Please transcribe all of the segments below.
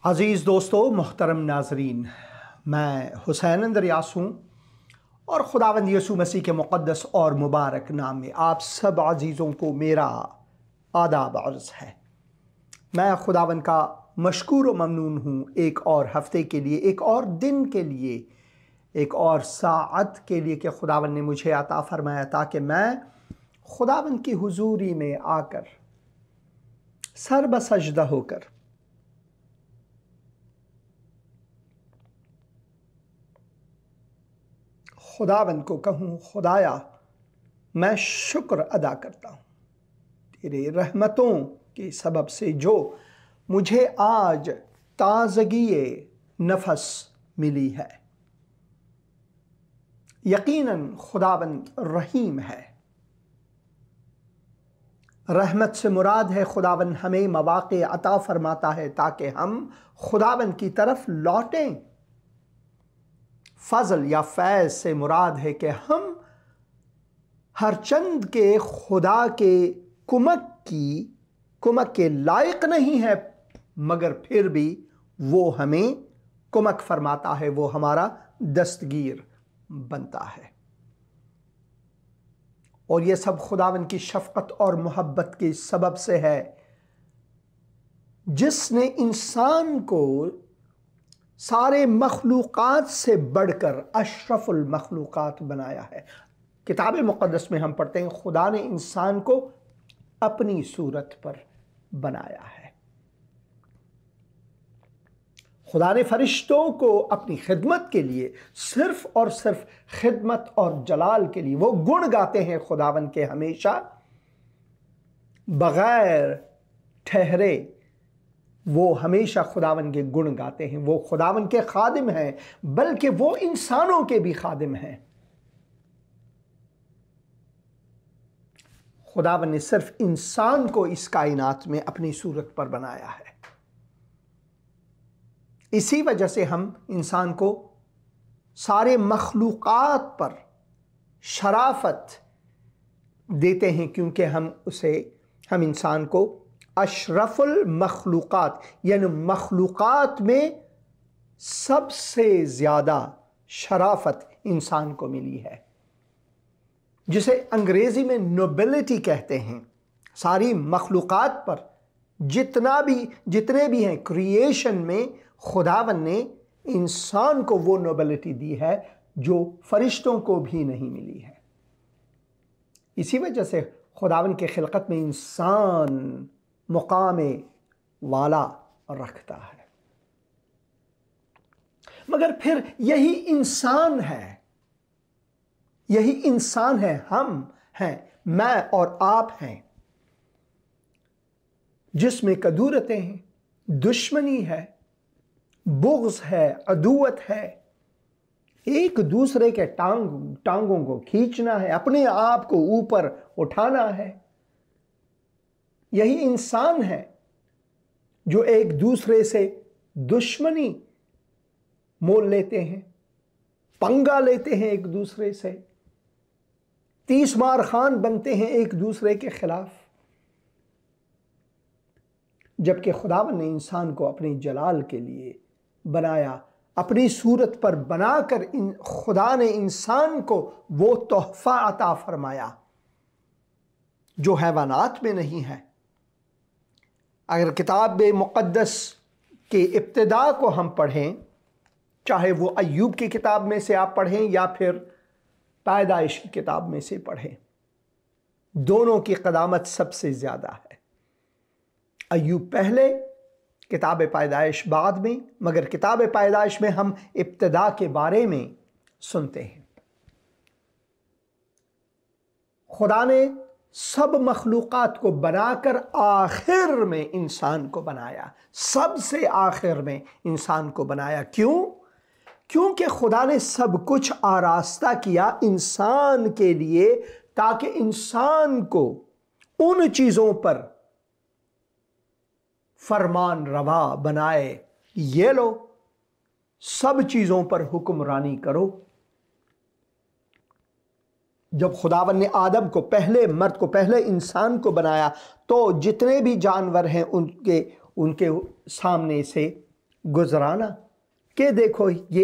अज़ीज़ दोस्तों, मोहतरम नाजरीन, मैं हुसैन अंदरियास हूँ और खुदावंद यीशु मसीह के मुक़द्दस और मुबारक नाम में आप सब अज़ीज़ों को मेरा आदाब अर्ज़ है। मैं खुदावंद का मशकूर व ममनून हूँ एक और हफ़्ते के लिए, एक और दिन के लिए, एक और साअत के लिए कि खुदावंद ने मुझे अता फ़रमाया ताकि मैं खुदावंद की हुजूरी में आकर सर बसजदा होकर खुदावंद को कहूँ, खुदाया मैं शुक्र अदा करता हूँ तेरे रहमतों के सबब से जो मुझे आज ताज़गी नफस मिली है। यकीनन खुदावंद रहीम है। रहमत से मुराद है खुदावंद हमें मवाक़े अता फरमाता है ताकि हम खुदावंद की तरफ लौटें। फ़ज़ल या फैज़ से मुराद है कि हम हर चंद के खुदा के कुमक के लायक नहीं है, मगर फिर भी वो हमें कुमक फरमाता है, वो हमारा दस्तगीर बनता है। और ये सब खुदावंद की शफ़क़त और मोहब्बत के सबब से है, जिसने इंसान को सारे मखलूक़ात से बढ़कर अशरफुल मखलूक़ात बनाया है। किताब मुक़द्दस में हम पढ़ते हैं खुदा ने इंसान को अपनी सूरत पर बनाया है। खुदा ने फरिश्तों को अपनी खिदमत के लिए सिर्फ और सिर्फ खिदमत और जलाल के लिए वो गुण गाते हैं खुदावंद के, हमेशा बग़ैर ठहरे वो हमेशा खुदावंद के गुण गाते हैं। वो खुदावंद के खादिम हैं, बल्कि वो इंसानों के भी खादिम हैं। खुदावंद ने सिर्फ इंसान को इस कायनात में अपनी सूरत पर बनाया है। इसी वजह से हम इंसान को सारे मखलूक़ात पर शराफत देते हैं, क्योंकि हम इंसान को अशरफुल मखलूक़ात यानी मखलूक़ात में सबसे ज़्यादा शराफत इंसान को मिली है, जिसे अंग्रेज़ी में नोबिलिटी कहते हैं। सारी मखलूक़ात पर जितने भी हैं क्रिएशन में, खुदावंद ने इंसान को वो नोबिलिटी दी है जो फरिश्तों को भी नहीं मिली है। इसी वजह से खुदावंद के खिलकत में इंसान मुकामे वाला रखता है। मगर फिर यही इंसान है, हम हैं, मैं और आप हैं, जिसमें कदूरतें हैं, दुश्मनी है, बुग़्ज़ है, अदुवत है, एक दूसरे के टांगों को खींचना है, अपने आप को ऊपर उठाना है। यही इंसान है जो एक दूसरे से दुश्मनी मोल लेते हैं, पंगा लेते हैं, एक दूसरे से तीसमार खान बनते हैं एक दूसरे के खिलाफ। जबकि खुदावंद ने इंसान को अपने जलाल के लिए बनाया, अपनी सूरत पर बनाकर खुदा ने इंसान को वो तोहफा अता फरमाया जो हैवानात में नहीं है। अगर किताब मुक़द्दस के इब्तिदा को हम पढ़ें, चाहे वो अय्यूब की किताब में से आप पढ़ें या फिर पैदाइश की किताब में से पढ़ें, दोनों की क़दामत सबसे ज़्यादा है। अय्यूब पहले, किताब पैदाइश बाद में, मगर किताब पैदाइश में हम इब्तिदा के बारे में सुनते हैं। खुदा ने सब मखलूक़ात को बनाकर आखिर में इंसान को बनाया, सबसे आखिर में इंसान को बनाया। क्यों? क्योंकि खुदा ने सब कुछ आरास्ता किया इंसान के लिए, ताकि इंसान को उन चीज़ों पर फरमान रवा बनाए, ये लो सब चीज़ों पर हुक्मरानी करो। जब खुदावंद ने आदम को मर्द को पहले इंसान को बनाया, तो जितने भी जानवर हैं उनके सामने से गुजराना कि देखो ये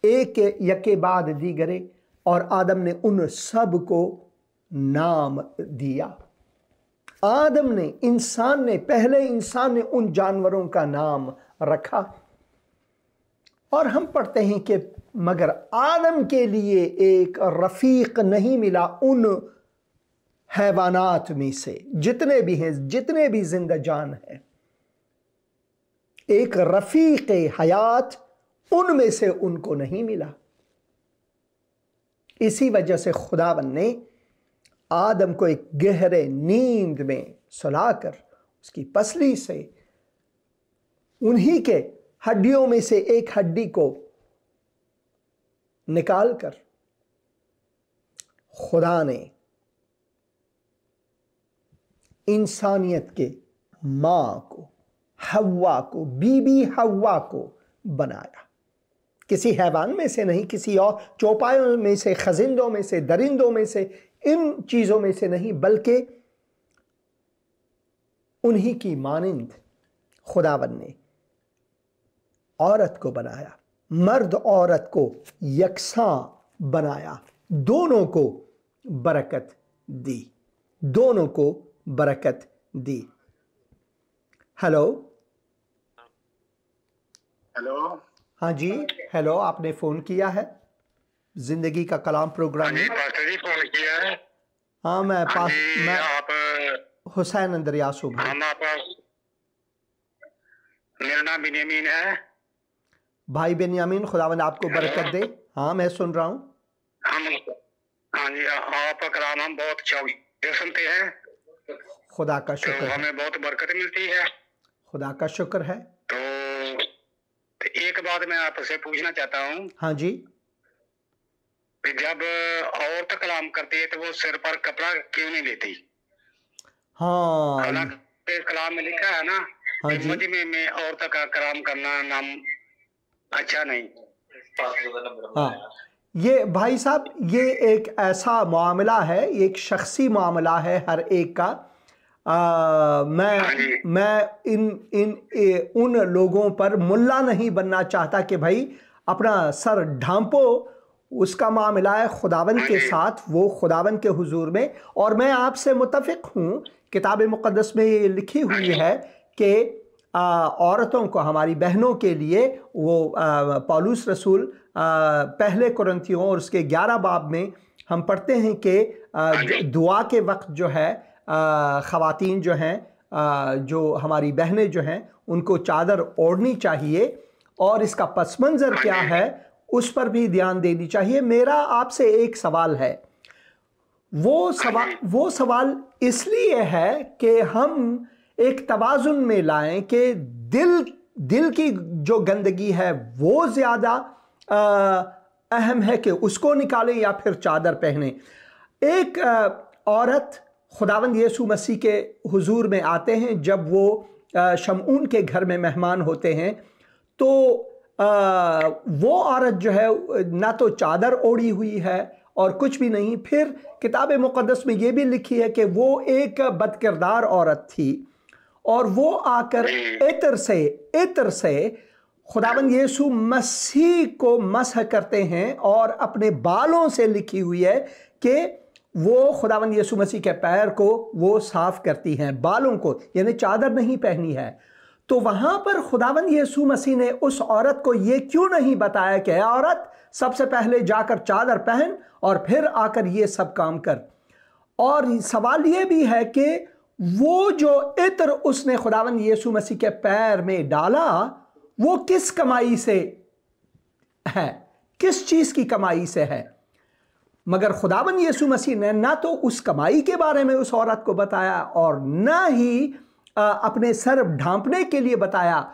एक यके बाद दीगरे, और आदम ने उन सब को नाम दिया। आदम ने, इंसान ने, पहले इंसान ने उन जानवरों का नाम रखा। और हम पढ़ते हैं कि मगर आदम के लिए एक रफीक नहीं मिला उन हैवानात में से, जितने भी हैं, जितने भी जिंदा जान हैं, एक रफीक हयात उनमें से उनको नहीं मिला। इसी वजह से खुदावन ने आदम को एक गहरे नींद में सुलाकर उसकी पसली से उन्हीं के हड्डियों में से एक हड्डी को निकालकर खुदा ने इंसानियत के मां को, हव्वा को, बीबी हव्वा को बनाया। किसी हैवान में से नहीं, किसी और चौपायों में से, खजिंदों में से, दरिंदों में से, इन चीजों में से नहीं, बल्कि उन्हीं की मानिंद खुदावन ने औरत को बनाया, मर्द औरत को यकसां बनाया, दोनों को बरकत दी, दोनों को बरकत दी। Hello hello. हाँ जी, हेलो, आपने फोन किया है जिंदगी का कलाम प्रोग्राम में। पास्टर जी फोन किया है। हाँ, मैं आप हुसैन अंदरियास हूँ भाई। मेरा नाम बिन्यामीन है। भाई बिन्यामीन, खुदावंद आपको बरकत दे। हाँ, मैं सुन रहा हूँ। हाँ जी, आपका कलाम हम बहुत अच्छा सुनते हैं। खुदा का शुक्र है। हमें बहुत बरकत मिलती है। खुदा का शुक्र है। तो एक बात मैं आपसे पूछना चाहता हूँ। हाँ जी। जब औरत कलाम करती है तो वो सिर पर कपड़ा क्यों नहीं लेती? हाँ, हालांकि कलाम में लिखा है ना, हाँ जी, मजमे में औरत का कलाम करना नाम अच्छा नहीं। हाँ, ये भाई साहब, ये एक ऐसा मामला है, एक शख्सी मामला है हर एक का। मैं उन लोगों पर मुल्ला नहीं बनना चाहता कि भाई अपना सर ढांपो, उसका मामला है खुदावन के साथ, वो खुदावन के हुजूर में। और मैं आपसे मुत्तफिक हूँ, किताब मुक़द्दस में ये लिखी हुई है कि औरतों को, हमारी बहनों के लिए, वो पौलुस रसूल पहले कुरिन्थियों और उसके 11 बाब में हम पढ़ते हैं कि दुआ के वक्त जो है ख़वातीन जो हैं, जो हमारी बहनें जो हैं, उनको चादर ओढ़नी चाहिए, और इसका पस मंज़र क्या है उस पर भी ध्यान देनी चाहिए। मेरा आपसे एक सवाल है, वो सवाल इसलिए है कि हम एक तवाज़ुन में लाएं कि दिल की जो गंदगी है वो ज़्यादा अहम है कि उसको निकालें या फिर चादर पहने। एक औरत खुदावंद यीशु मसीह के हुजूर में आते हैं, जब वो शमऊन के घर में मेहमान होते हैं, तो वो औरत जो है ना तो चादर ओढ़ी हुई है और कुछ भी नहीं। फिर किताब मुक़द्दस में ये भी लिखी है कि वो एक बदकिरदार औरत थी, और वो आकर इत्र से खुदावंद यीशु मसीह को मसह करते हैं, और अपने बालों से लिखी हुई है कि वो खुदावंद यीशु मसीह के पैर को वो साफ करती हैं, बालों को, यानी चादर नहीं पहनी है। तो वहां पर खुदावंद यीशु मसीह ने उस औरत को ये क्यों नहीं बताया कि औरत, सबसे पहले जाकर चादर पहन और फिर आकर ये सब काम कर। और सवाल ये भी है कि वो जो इत्र उसने खुदावंद यीशु मसीह के पैर में डाला, वो किस कमाई से है, किस चीज की कमाई से है? मगर खुदावंद यीशु मसीह ने ना तो उस कमाई के बारे में उस औरत को बताया, और ना ही अपने सर ढांपने के लिए बताया,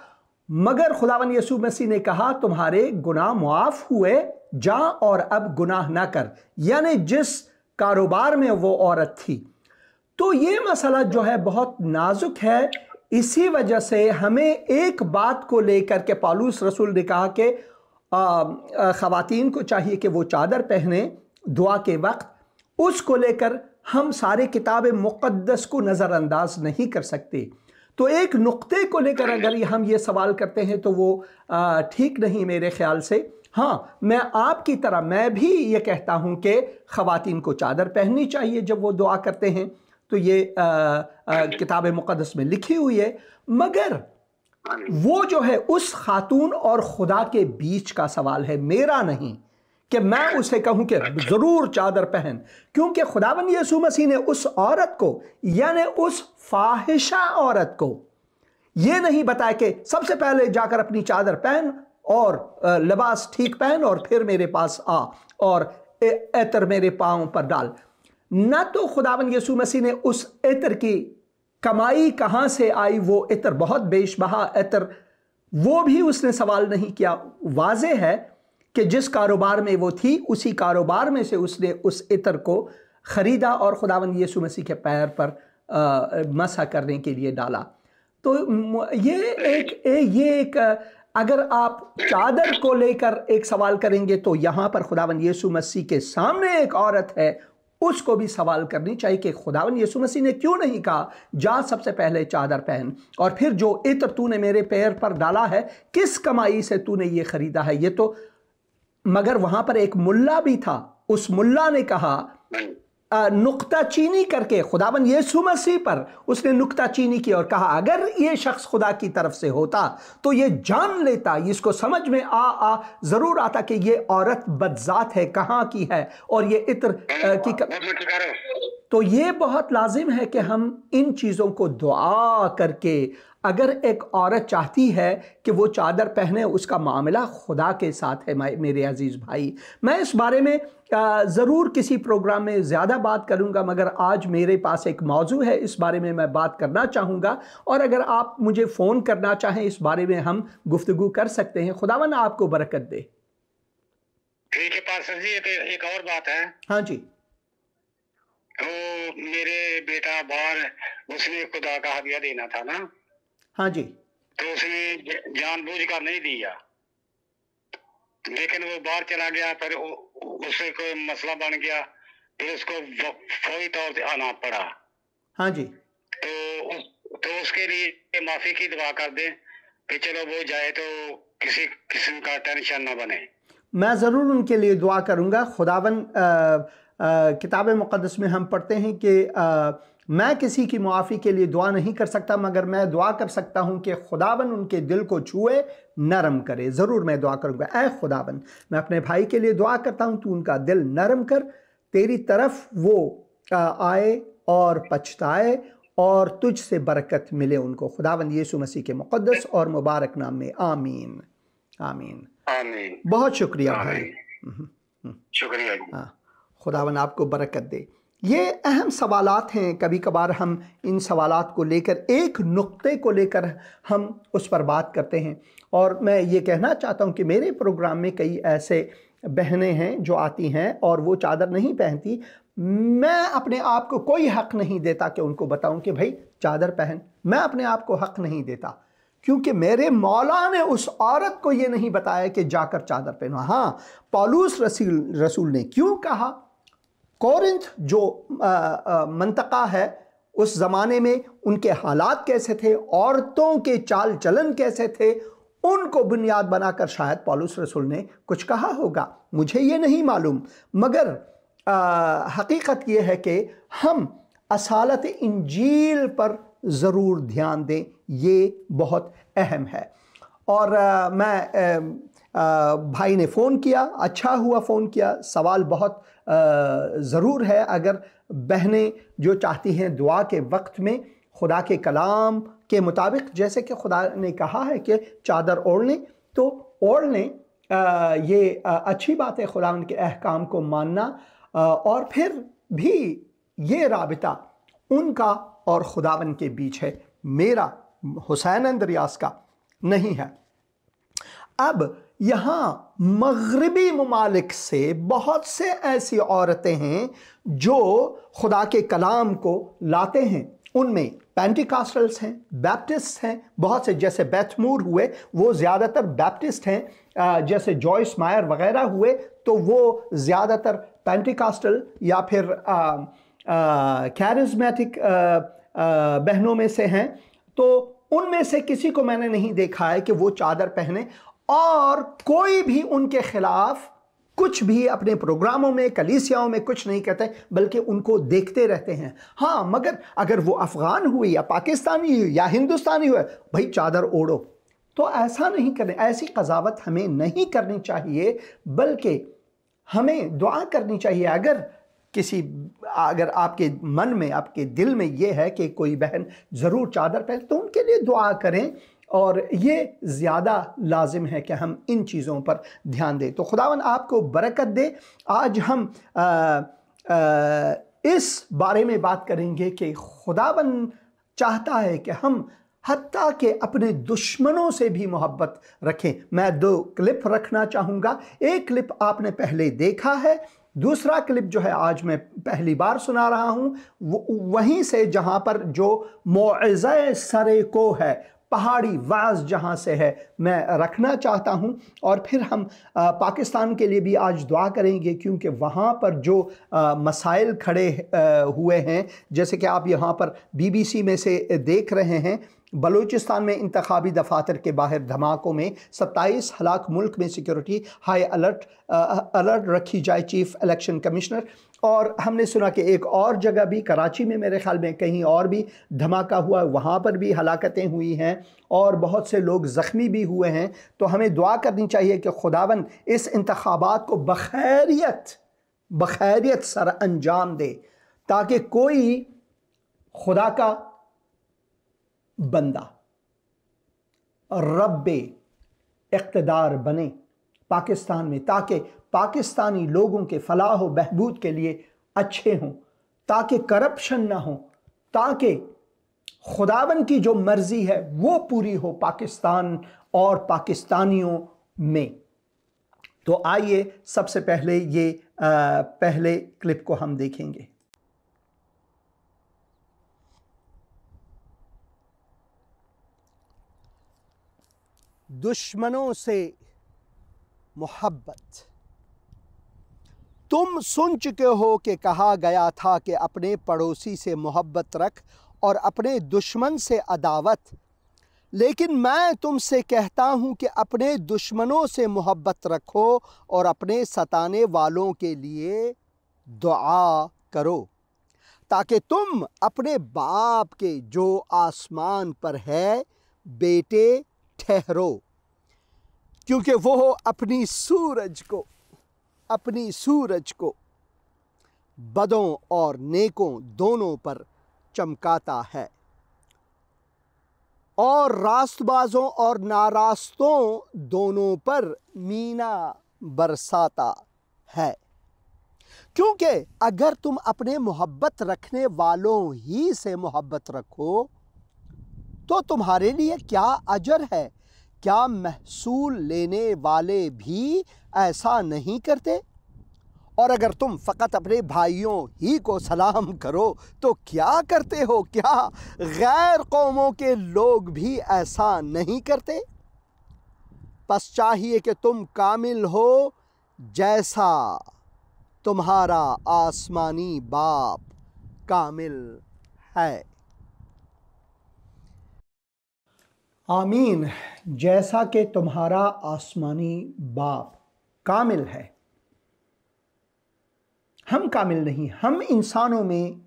मगर खुदावंद यीशु मसीह ने कहा तुम्हारे गुनाह मुआफ हुए, जा और अब गुनाह ना कर। यानी जिस कारोबार में वो औरत थी। तो ये मसला जो है बहुत नाजुक है। इसी वजह से हमें एक बात को लेकर के पौलुस रसूल ने कहा कि ख़वातीन को चाहिए कि वो चादर पहने दुआ के वक्त। उसको लेकर हम सारे किताब मुक़द्दस को नज़रअंदाज नहीं कर सकते। तो एक नुक्ते को लेकर अगर हम ये सवाल करते हैं तो वो ठीक नहीं मेरे ख्याल से। हाँ, मैं आपकी तरह मैं भी ये कहता हूँ कि ख़वातीन को चादर पहननी चाहिए जब वो दुआ करते हैं, तो ये किताब मुक़द्दस में लिखी हुई है। मगर वो जो है उस खातून और खुदा के बीच का सवाल है, मेरा नहीं कि मैं उसे कहूं कि ज़रूर चादर पहन, क्योंकि खुदावंद यीशु मसीह ने उस औरत को, यानी उस फाहिशा औरत को ये नहीं बताया कि सबसे पहले जाकर अपनी चादर पहन और लिबास ठीक पहन और फिर मेरे पास आ और एतर मेरे पाँव पर डाल। न तो खुदावंद यीशु मसीह ने उस एतर की कमाई कहाँ से आई, वो इतर बहुत बेशबहा इतर, वो भी उसने सवाल नहीं किया। वाज़े है कि जिस कारोबार में वो थी उसी कारोबार में से उसने उस इतर को ख़रीदा और खुदावंद यीशु मसीह के पैर पर मसा करने के लिए डाला। तो ये एक अगर आप चादर को लेकर एक सवाल करेंगे तो यहाँ पर खुदावंद यीशु मसीह के सामने एक औरत है, उसको भी सवाल करनी चाहिए कि खुदावंद यीशु मसीह ने क्यों नहीं कहा जा सबसे पहले चादर पहन और फिर जो इत्र तूने मेरे पैर पर डाला है किस कमाई से तूने ये खरीदा है। ये तो, मगर वहां पर एक मुल्ला भी था, उस मुल्ला ने कहा नुक्ता चीनी करके खुदावंद यीशु मसीह पर उसने नुक्ता चीनी की और कहा अगर ये शख्स खुदा की तरफ से होता तो ये जान लेता, इसको समझ में जरूर आता कि ये औरत बदजात है, कहाँ की है और ये इत्र की तो ये बहुत लाजिम है कि हम इन चीज़ों को दुआ करके, अगर एक औरत चाहती है कि वो चादर पहने, उसका मामला खुदा के साथ है। मेरे अजीज़ भाई, मैं इस बारे में ज़रूर किसी प्रोग्राम में ज़्यादा बात करूँगा, मगर आज मेरे पास एक मौजू है, इस बारे में मैं बात करना चाहूँगा और अगर आप मुझे फ़ोन करना चाहें इस बारे में हम गुफ्तगू कर सकते हैं। खुदावन आपको बरकत दे। ठीक है पास्टर जी, एक और बात है। हाँ जी। तो मेरे बेटा बाहर, उसने खुदा का हदिया देना था ना। हाँ जी। तो उसने जानबूझ कर नहीं दिया, लेकिन वो बाहर चला गया, फिर उससे कोई मसला बन गया, फिर उसको फौरी तौर से आना पड़ा। हाँ जी। तो उसके लिए माफी की दुआ कर दे कि चलो वो जाए तो किसी किस्म का टेंशन ना बने। मैं ज़रूर उनके लिए दुआ करूँगा। खुदावन किताब मुक़द्दस में हम पढ़ते हैं कि मैं किसी की मुआफ़ी के लिए दुआ नहीं कर सकता, मगर मैं दुआ कर सकता हूँ कि खुदावन उनके दिल को छुए, नरम करे। ज़रूर मैं दुआ करूँगा, ऐ खुदावन मैं अपने भाई के लिए दुआ करता हूँ, तू उनका दिल नरम कर, तेरी तरफ वो आए और पछताए और तुझसे बरकत मिले उनको। खुदावंद यीशु मसीह के मुक़द्दस और मुबारक नाम में, आमीन आमीन आमीन। बहुत शुक्रिया भाई, शुक्रिया। हाँ, खुदावन आपको बरकत दे। ये अहम सवालात हैं, कभी कभार हम इन सवालात को लेकर, एक नुक्ते को लेकर हम उस पर बात करते हैं। और मैं ये कहना चाहता हूँ कि मेरे प्रोग्राम में कई ऐसे बहनें हैं जो आती हैं और वो चादर नहीं पहनती। मैं अपने आप को कोई हक़ नहीं देता कि उनको बताऊँ कि भाई चादर पहन, मैं अपने आप को हक़ नहीं देता, क्योंकि मेरे मौला ने उस औरत को ये नहीं बताया कि जाकर चादर पहनो। हाँ, पौलुस रसूल ने क्यों कहा, कोरिंथ जो मंतका है उस ज़माने में उनके हालात कैसे थे, औरतों के चाल चलन कैसे थे, उनको बुनियाद बनाकर शायद पौलुस रसूल ने कुछ कहा होगा, मुझे ये नहीं मालूम। मगर हकीकत ये है कि हम असालत इंजील पर ज़रूर ध्यान दें, ये बहुत अहम है। और मैं भाई ने फ़ोन किया, अच्छा हुआ फ़ोन किया, सवाल बहुत ज़रूर है। अगर बहनें जो चाहती हैं दुआ के वक्त में खुदा के कलाम के मुताबिक, जैसे कि खुदा ने कहा है कि चादर ओढ़ लें, तो ओढ़ लें, ये अच्छी बात है खुदा के अहकाम को मानना। और फिर भी ये राबिता उनका और खुदावन के बीच है, मेरा हुसैन अंद्रियास का नहीं है। अब यहाँ मगरबी ममालिक से बहुत से ऐसी औरतें हैं जो खुदा के कलाम को लाते हैं, उनमें पेंटिकास्टल्स हैं, बैप्टिस्ट हैं, बहुत से, जैसे बेथमूर हुए वो ज़्यादातर बैप्टिस्ट हैं, जैसे जॉइस मायर वगैरह हुए तो वो ज़्यादातर पेंटिकास्टल या फिर कैरिज्मेटिक बहनों में से हैं। तो उनमें से किसी को मैंने नहीं देखा है कि वो चादर पहने और कोई भी उनके खिलाफ कुछ भी अपने प्रोग्रामों में, कलीसियाओं में कुछ नहीं कहते, बल्कि उनको देखते रहते हैं। हाँ, मगर अगर वो अफगान हुई या पाकिस्तानी हुई या हिंदुस्तानी हुए, भाई चादर ओढ़ो। तो ऐसा नहीं करने, ऐसी कज़ावत हमें नहीं करनी चाहिए, बल्कि हमें दुआ करनी चाहिए। अगर आपके मन में, आपके दिल में ये है कि कोई बहन ज़रूर चादर पहने, तो उनके लिए दुआ करें, और ये ज़्यादा लाजिम है कि हम इन चीज़ों पर ध्यान दें। तो खुदावन आपको बरकत दे। आज हम इस बारे में बात करेंगे कि खुदावन चाहता है कि हम हत्ता के अपने दुश्मनों से भी मोहब्बत रखें। मैं 2 क्लिप रखना चाहूँगा। एक क्लिप आपने पहले देखा है, दूसरा क्लिप जो है आज मैं पहली बार सुना रहा हूँ, वहीं से जहाँ पर जो मौइज़ा सरे को है, पहाड़ी वाज जहाँ से है, मैं रखना चाहता हूँ। और फिर हम पाकिस्तान के लिए भी आज दुआ करेंगे, क्योंकि वहाँ पर जो मसाइल खड़े हुए हैं, जैसे कि आप यहाँ पर BBC में से देख रहे हैं, बलूचिस्तान में इंतखाबी दफातर के बाहर धमाकों में 27 हलाक, मुल्क में सिक्योरिटी हाई अलर्ट रखी जाए, चीफ इलेक्शन कमिश्नर। और हमने सुना कि एक और जगह भी, कराची में मेरे ख्याल में कहीं और भी धमाका हुआ, वहाँ पर भी हलाकतें हुई हैं और बहुत से लोग ज़ख्मी भी हुए हैं। तो हमें दुआ करनी चाहिए कि खुदावन इस इंतखाबात को बखैरियत सर अंजाम दे, ताकि कोई खुदा का बंदा रब्बे इक़्तिदार बने पाकिस्तान में, ताकि पाकिस्तानी लोगों के फलाह व बहबूद के लिए अच्छे हों, ताकि करप्शन ना हो, ताकि खुदावन की जो मर्ज़ी है वो पूरी हो पाकिस्तान और पाकिस्तानियों में। तो आइए सबसे पहले ये पहले क्लिप को हम देखेंगे। दुश्मनों से मोहब्बत। तुम सुन चुके हो कि कहा गया था कि अपने पड़ोसी से मोहब्बत रख और अपने दुश्मन से अदावत। लेकिन मैं तुमसे कहता हूँ कि अपने दुश्मनों से मोहब्बत रखो और अपने सताने वालों के लिए दुआ करो, ताकि तुम अपने बाप के जो आसमान पर है बेटे ठहरो, क्योंकि वो अपनी सूरज को बदों और नेकों दोनों पर चमकाता है और रास्तबाजों और नारास्तों दोनों पर मीना बरसाता है। क्योंकि अगर तुम अपने मोहब्बत रखने वालों ही से मोहब्बत रखो तो तुम्हारे लिए क्या अजर है? क्या महसूल लेने वाले भी ऐसा नहीं करते? और अगर तुम फ़कत अपने भाइयों ही को सलाम करो तो क्या करते हो? क्या गैर कौमों के लोग भी ऐसा नहीं करते? बस चाहिए कि तुम कामिल हो जैसा तुम्हारा आसमानी बाप कामिल है। आमीन। जैसा कि तुम्हारा आसमानी बाप कामिल है। हम कामिल नहीं, हम इंसानों में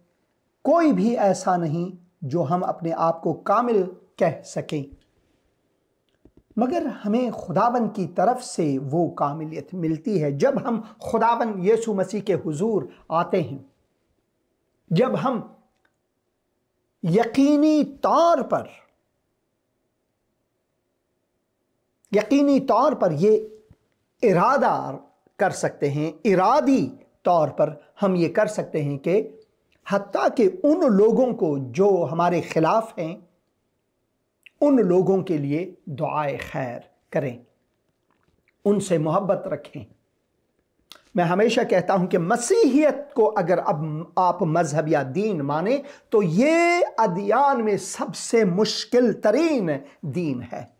कोई भी ऐसा नहीं जो हम अपने आप को कामिल कह सकें, मगर हमें खुदावन की तरफ से वो कामिलियत मिलती है जब हम खुदावन यीशु मसीह के हुजूर आते हैं, जब हम यकीनी तौर पर ये इरादा कर सकते हैं, इरादी तौर पर हम ये कर सकते हैं कि हत्ता कि उन लोगों को जो हमारे खिलाफ हैं, उन लोगों के लिए दुआए खैर करें, उनसे मोहब्बत रखें। मैं हमेशा कहता हूं कि मसीहियत को अगर अब आप मजहब या दीन माने तो ये अदियान में सबसे मुश्किल तरीन दीन है,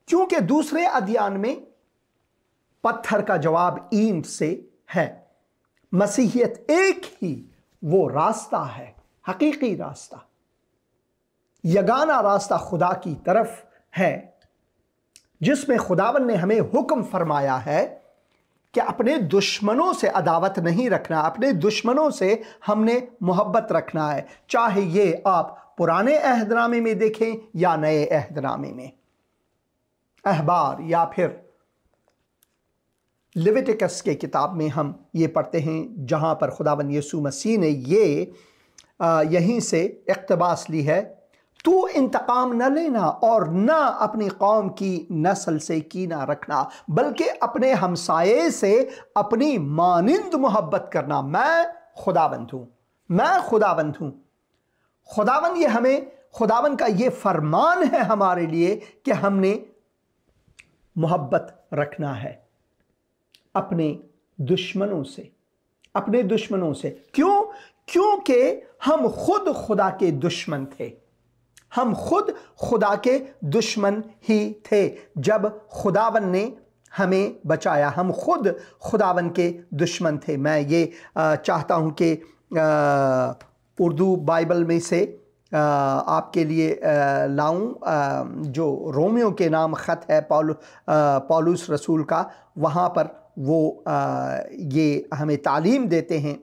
क्योंकि दूसरे अदियान में पत्थर का जवाब ईंट से है। मसीहियत एक ही वो रास्ता है, हकीकी रास्ता। यगाना रास्ता खुदा की तरफ है, जिसमें खुदावन ने हमें हुक्म फरमाया है कि अपने दुश्मनों से अदावत नहीं रखना, अपने दुश्मनों से हमने मोहब्बत रखना है, चाहे ये आप पुराने अहदनामे में देखें या नए अहदनामे में, अहबार या फिर लेविटिकस के किताब में हम ये पढ़ते हैं, जहाँ पर खुदावन यीशु मसीह ने ये यहीं से इक़्तिबास ली है, तू इंतकाम न लेना और न अपनी कौम की नस्ल से कीना रखना, बल्कि अपने हमसाये से अपनी मानिंद मोहब्बत करना। मैं खुदावंद हूँ, मैं खुदावंद हूँ। खुदावन ये हमें, खुदावन का ये फरमान है हमारे लिए कि हमने मोहब्बत रखना है अपने दुश्मनों से, अपने दुश्मनों से। क्यों? क्योंकि हम खुद खुदा के दुश्मन थे, हम खुद खुदा के दुश्मन ही थे जब खुदावन ने हमें बचाया। हम खुद खुदावन के दुश्मन थे। मैं ये चाहता हूँ कि उर्दू बाइबल में से आपके लिए लाऊं, जो रोमियो के नाम ख़त है पौलुस रसूल का, वहाँ पर वो ये हमें तालीम देते हैं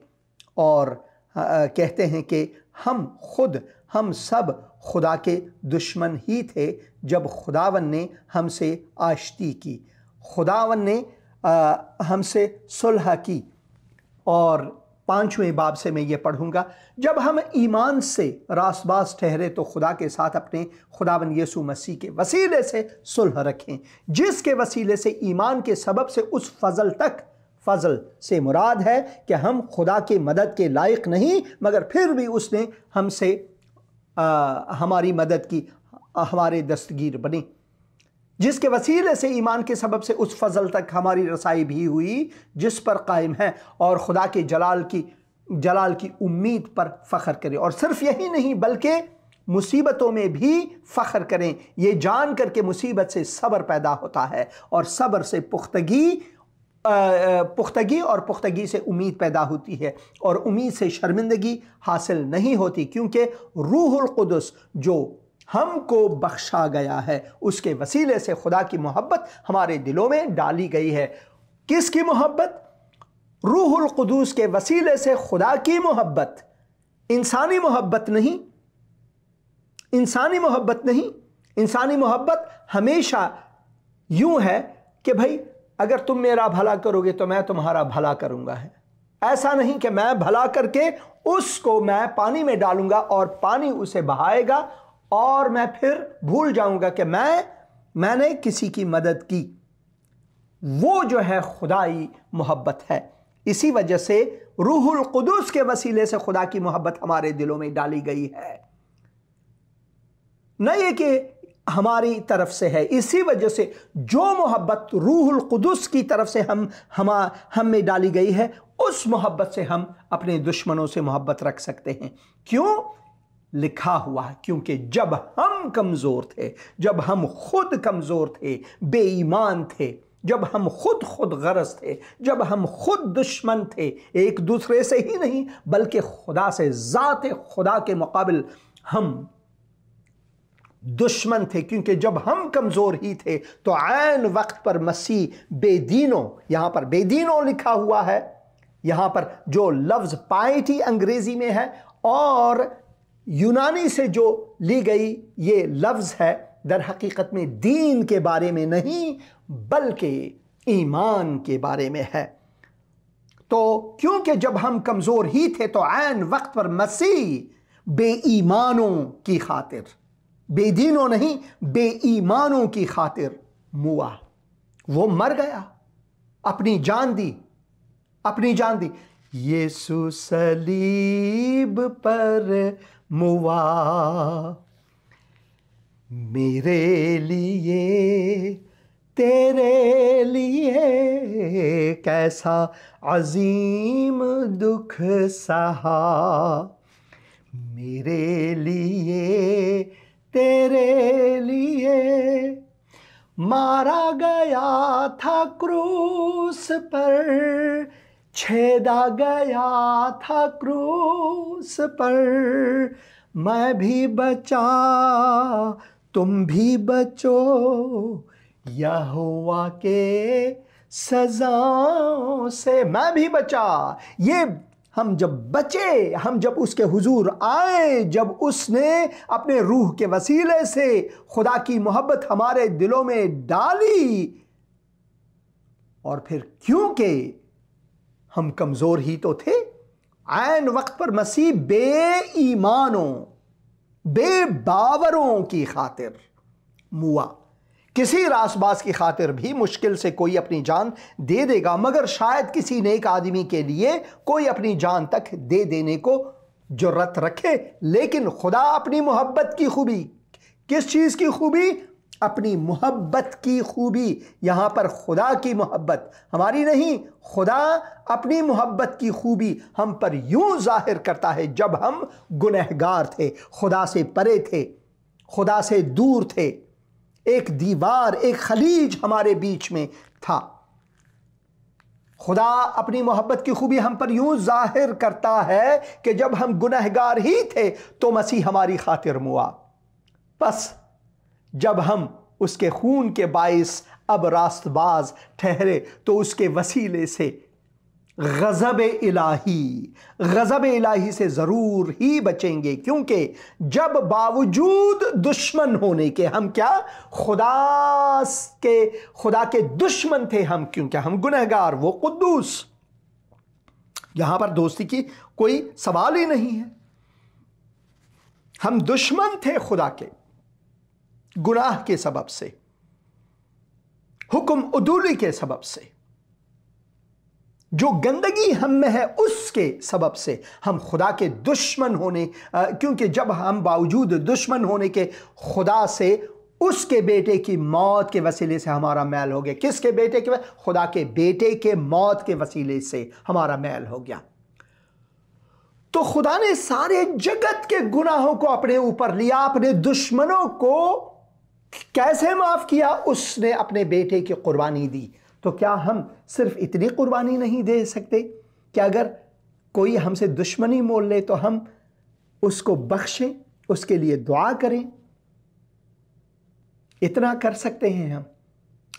और कहते हैं कि हम सब खुदा के दुश्मन ही थे जब खुदावन ने हमसे आश्ती की, खुदावन ने हमसे सुलह की। और 5वें बाब से मैं ये पढ़ूंगा, जब हम ईमान से रासबास ठहरे तो खुदा के साथ अपने खुदावन यीशु मसीह के वसीले से सुलह रखें, जिसके वसीले से ईमान के सबब से उस फजल तक, फजल से मुराद है कि हम खुदा के मदद के लायक नहीं, मगर फिर भी उसने हमसे हमारी मदद की, हमारे दस्तगीर बने, जिसके वसीले से ईमान के सबब से उस फजल तक हमारी रसाई भी हुई जिस पर कायम है, और खुदा के जलाल की उम्मीद पर फ़ख्र करें। और सिर्फ यही नहीं बल्कि मुसीबतों में भी फ़ख्र करें, ये जान कर के मुसीबत से सब्र पैदा होता है, और सब्र से पुख्तगी से उम्मीद पैदा होती है, और उम्मीद से शर्मिंदगी हासिल नहीं होती, क्योंकि रूहुल कुदस जो हमको बख्शा गया है उसके वसीले से खुदा की मोहब्बत हमारे दिलों में डाली गई है। किसकी मोहब्बत? रूहुल कुदूस के वसीले से खुदा की मोहब्बत, इंसानी मोहब्बत नहीं, इंसानी मोहब्बत नहीं। इंसानी मोहब्बत हमेशा यूं है कि भाई अगर तुम मेरा भला करोगे तो मैं तुम्हारा भला करूंगा, है ऐसा नहीं कि मैं भला करके उसको मैं पानी में डालूंगा और पानी उसे बहाएगा और मैं फिर भूल जाऊंगा कि मैंने किसी की मदद की। वो जो है खुदाई मोहब्बत है। इसी वजह से रूहुल कुदूस के वसीले से खुदा की मोहब्बत हमारे दिलों में डाली गई है, न ये कि हमारी तरफ से है। इसी वजह से जो मोहब्बत रूहुल कुदूस की तरफ से हम में डाली गई है, उस मोहब्बत से हम अपने दुश्मनों से मोहब्बत रख सकते हैं। क्यों? लिखा हुआ है, क्योंकि जब हम कमज़ोर थे, जब हम खुद कमज़ोर थे, बेईमान थे, जब हम खुद गरज थे, जब हम खुद दुश्मन थे, एक दूसरे से ही नहीं बल्कि खुदा से, ज़ात खुदा के मुकाबिल हम दुश्मन थे, क्योंकि जब हम कमज़ोर ही थे तो ऐन वक्त पर मसीह बेदीनों, यहाँ पर बेदीनों लिखा हुआ है, यहाँ पर जो लफ्ज़ पाइटी अंग्रेज़ी में है और यूनानी से जो ली गई ये लफ्ज़ है, दर हकीकत में दीन के बारे में नहीं बल्कि ईमान के बारे में है। तो क्योंकि जब हम कमज़ोर ही थे तो ऐन वक्त पर मसीह बेईमानों की खातिर, बेदीनों नहीं बेईमानों की खातिर मुआ, वो मर गया, अपनी जान दी, अपनी जान दी। यीशु सलीब पर मुआ मेरे लिए, तेरे लिए कैसा अजीम दुख सहा, मेरे लिए, तेरे लिए मारा गया था क्रूस पर, छेदा गया था क्रूस पर, मैं भी बचा तुम भी बचो यहोवा के सजाओं से। मैं भी बचा, ये हम जब बचे, हम जब उसके हुजूर आए, जब उसने अपने रूह के वसीले से खुदा की मोहब्बत हमारे दिलों में डाली, और फिर क्योंकि हम कमज़ोर ही तो थे, ऐन वक्त पर मसीह बेईमानों बेबावरों की खातिर मुआ। किसी रासबाज की खातिर भी मुश्किल से कोई अपनी जान दे देगा, मगर शायद किसी नेक आदमी के लिए कोई अपनी जान तक दे देने को जुर्रत रखे। लेकिन खुदा अपनी मोहब्बत की खूबी, किस चीज़ की खूबी? अपनी मोहब्बत की खूबी। यहाँ पर खुदा की मोहब्बत हमारी नहीं, खुदा अपनी मोहब्बत की खूबी हम पर यूं जाहिर करता है जब हम गुनहगार थे, खुदा से परे थे, खुदा से दूर थे, एक दीवार, एक खलीज हमारे बीच में था। खुदा अपनी मोहब्बत की खूबी हम पर यूं जाहिर करता है कि जब हम गुनहगार ही थे तो मसीह हमारी खातिर मुआ। बस जब हम उसके खून के बाइस अब रास्तबाज ठहरे तो उसके वसीले से गज़ब इलाही से ज़रूर ही बचेंगे, क्योंकि जब बावजूद दुश्मन होने के हम क्या खुदा के दुश्मन थे हम, क्योंकि हम गुनहगार, वो कुद्दूस। यहां पर दोस्ती की कोई सवाल ही नहीं है। हम दुश्मन थे खुदा के गुनाह के सबब से, हुक्म उदूली के सबब से, जो गंदगी हम में है उसके सबब से हम खुदा के दुश्मन होने, क्योंकि जब हम बावजूद दुश्मन होने के खुदा से उसके बेटे की मौत के वसीले से हमारा मैल हो गया। किसके बेटे के? खुदा के बेटे के मौत के वसीले से हमारा मैल हो गया। तो खुदा ने सारे जगत के गुनाहों को अपने ऊपर लिया, अपने दुश्मनों को कैसे माफ किया? उसने अपने बेटे की कुर्बानी दी। तो क्या हम सिर्फ इतनी कुर्बानी नहीं दे सकते कि अगर कोई हमसे दुश्मनी मोल ले तो हम उसको बख्शें, उसके लिए दुआ करें? इतना कर सकते हैं हम।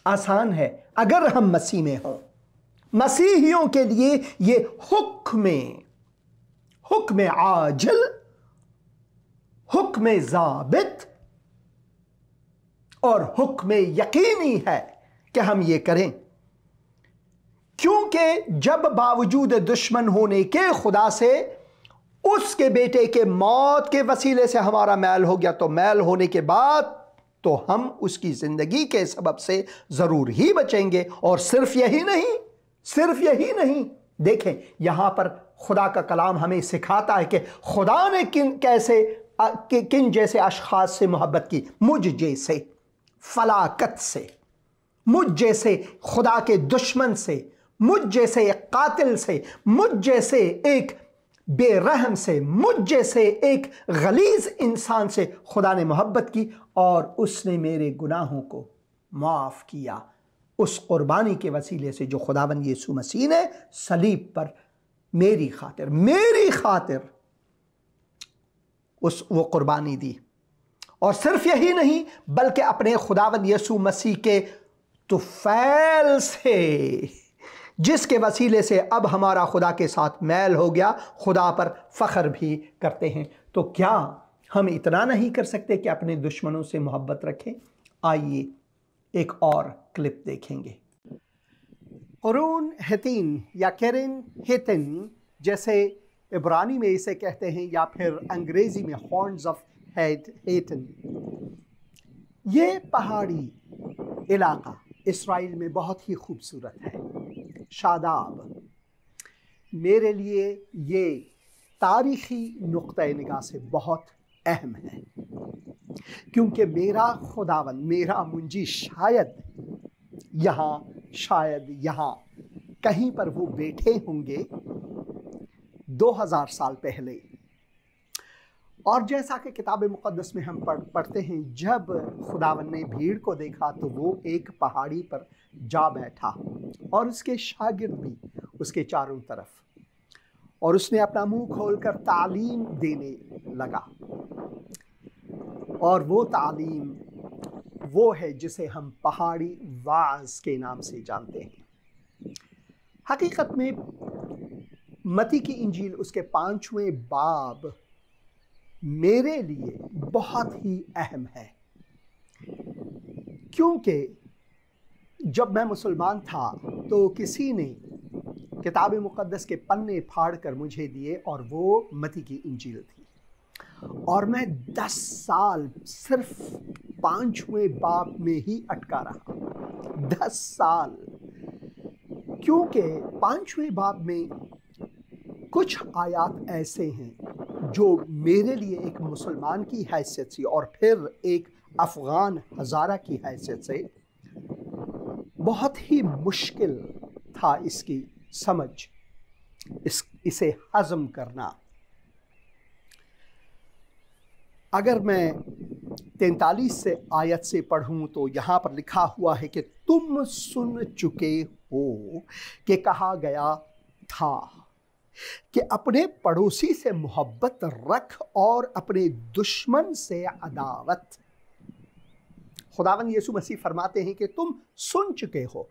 आसान है अगर हम मसीह में हों। मसीहियों के लिए ये हुक्म आजिल, हुक्म ज़ाबित और हुक्म यकीनी है कि हम ये करें, क्योंकि जब बावजूद दुश्मन होने के खुदा से उसके बेटे के मौत के वसीले से हमारा मैल हो गया, तो मैल होने के बाद तो हम उसकी जिंदगी के सबब से जरूर ही बचेंगे। और सिर्फ यही नहीं, देखें यहां पर खुदा का कलाम हमें सिखाता है कि खुदा ने किन जैसे अशखास से मोहब्बत की, मुझ जैसे फलाकत से, मुझ जैसे खुदा के दुश्मन से, मुझ जैसे एक कातिल से, मुझ जैसे एक बेरहम से, मुझ जैसे एक गलीज इंसान से खुदा ने मोहब्बत की और उसने मेरे गुनाहों को माफ किया उस कुर्बानी के वसीले से जो खुदावंद यीशु मसीह ने सलीब पर मेरी खातिर वो कुर्बानी दी। और सिर्फ यही नहीं, बल्कि अपने खुदावंद यीशु मसीह के तुफैल से, जिसके वसीले से अब हमारा खुदा के साथ मैल हो गया, खुदा पर फख्र भी करते हैं। तो क्या हम इतना नहीं कर सकते कि अपने दुश्मनों से मोहब्बत रखें? आइए एक और क्लिप देखेंगे। कुरून हेतिन या केरिन हेतिन जैसे इब्रानी में इसे कहते हैं, या फिर अंग्रेजी में हॉर्न्स ऑफ हेतिन, ये पहाड़ी इलाका इस्राइल में बहुत ही खूबसूरत है, शादाब। मेरे लिए ये तारीख़ी नुक्ते निगाह से बहुत अहम है, क्योंकि मेरा खुदावन, मेरा मुंजी शायद यहाँ कहीं पर वो बैठे होंगे 2000 साल पहले। और जैसा कि किताब मुक़द्दस में हम पढ़ते हैं, जब खुदावन ने भीड़ को देखा तो वो एक पहाड़ी पर जा बैठा और उसके शागिर्द भी उसके चारों तरफ। और उसने अपना मुंह खोलकर तालीम देने लगा। और वो तालीम वो है जिसे हम पहाड़ी वाज के नाम से जानते हैं। हकीकत में मत्ती की इंजील उसके 5वें बाब मेरे लिए बहुत ही अहम है, क्योंकि जब मैं मुसलमान था तो किसी ने किताब मुक़द्दस के पन्ने फाड़ कर मुझे दिए और वो मत्ती की इंजील थी, और मैं 10 साल सिर्फ 5वें बाब में ही अटका रहा। 10 साल, क्योंकि 5वें बाब में कुछ आयात ऐसे हैं जो मेरे लिए एक मुसलमान की हैसियत से और फिर एक अफ़गान हज़ारा की हैसियत से बहुत ही मुश्किल था इसकी समझ, इसे हज़म करना। अगर मैं 43 से आयत से पढ़ूं तो यहाँ पर लिखा हुआ है कि तुम सुन चुके हो कि कहा गया था कि अपने पड़ोसी से मोहब्बत रख और अपने दुश्मन से अदावत। खुदावंद यीशु मसीह फरमाते हैं कि तुम सुन चुके हो,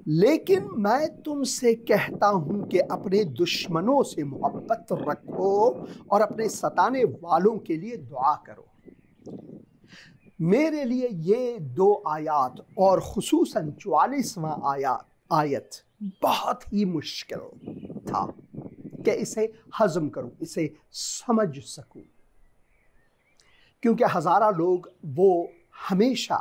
लेकिन मैं तुमसे कहता हूं कि अपने दुश्मनों से मोहब्बत रखो और अपने सताने वालों के लिए दुआ करो। मेरे लिए ये 2 आयत और खुसूसन 44वां आयत बहुत ही मुश्किल था कि इसे हजम करूं, इसे समझ सकूं, क्योंकि हज़ारा लोग वो हमेशा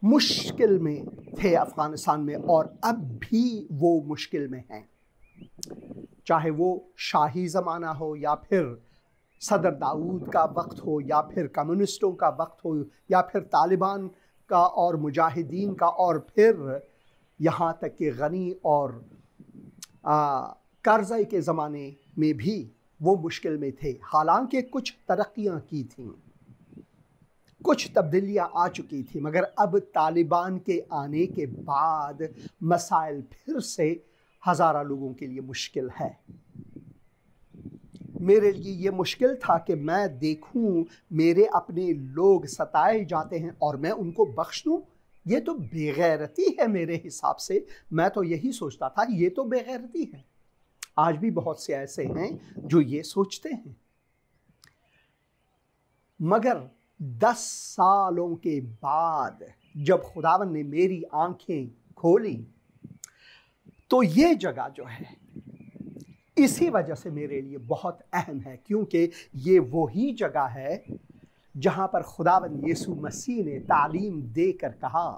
मुश्किल में थे अफ़गानिस्तान में, और अब भी वो मुश्किल में हैं। चाहे वो शाही ज़माना हो या फिर सदर दाऊद का वक्त हो या फिर कम्युनिस्टों का वक्त हो या फिर तालिबान का और मुजाहिदीन का, और फिर यहाँ तक कि गनी और करज़ई के ज़माने में भी वो मुश्किल में थे। हालांकि कुछ तरक्कियाँ की थीं, कुछ तब्दीलियाँ आ चुकी थी, मगर अब तालिबान के आने के बाद मसाइल फिर से हज़ारा लोगों के लिए मुश्किल है। मेरे लिए ये मुश्किल था कि मैं देखूं मेरे अपने लोग सताए जाते हैं और मैं उनको बख्श दूं। ये तो बेगैरती है मेरे हिसाब से। मैं तो यही सोचता था ये तो बेगैरती है। आज भी बहुत से ऐसे हैं जो ये सोचते हैं, मगर 10 सालों के बाद जब खुदावन ने मेरी आंखें खोली तो ये जगह जो है इसी वजह से मेरे लिए बहुत अहम है, क्योंकि ये वही जगह है जहां पर खुदावन यीशु मसीह ने तालीम देकर कहा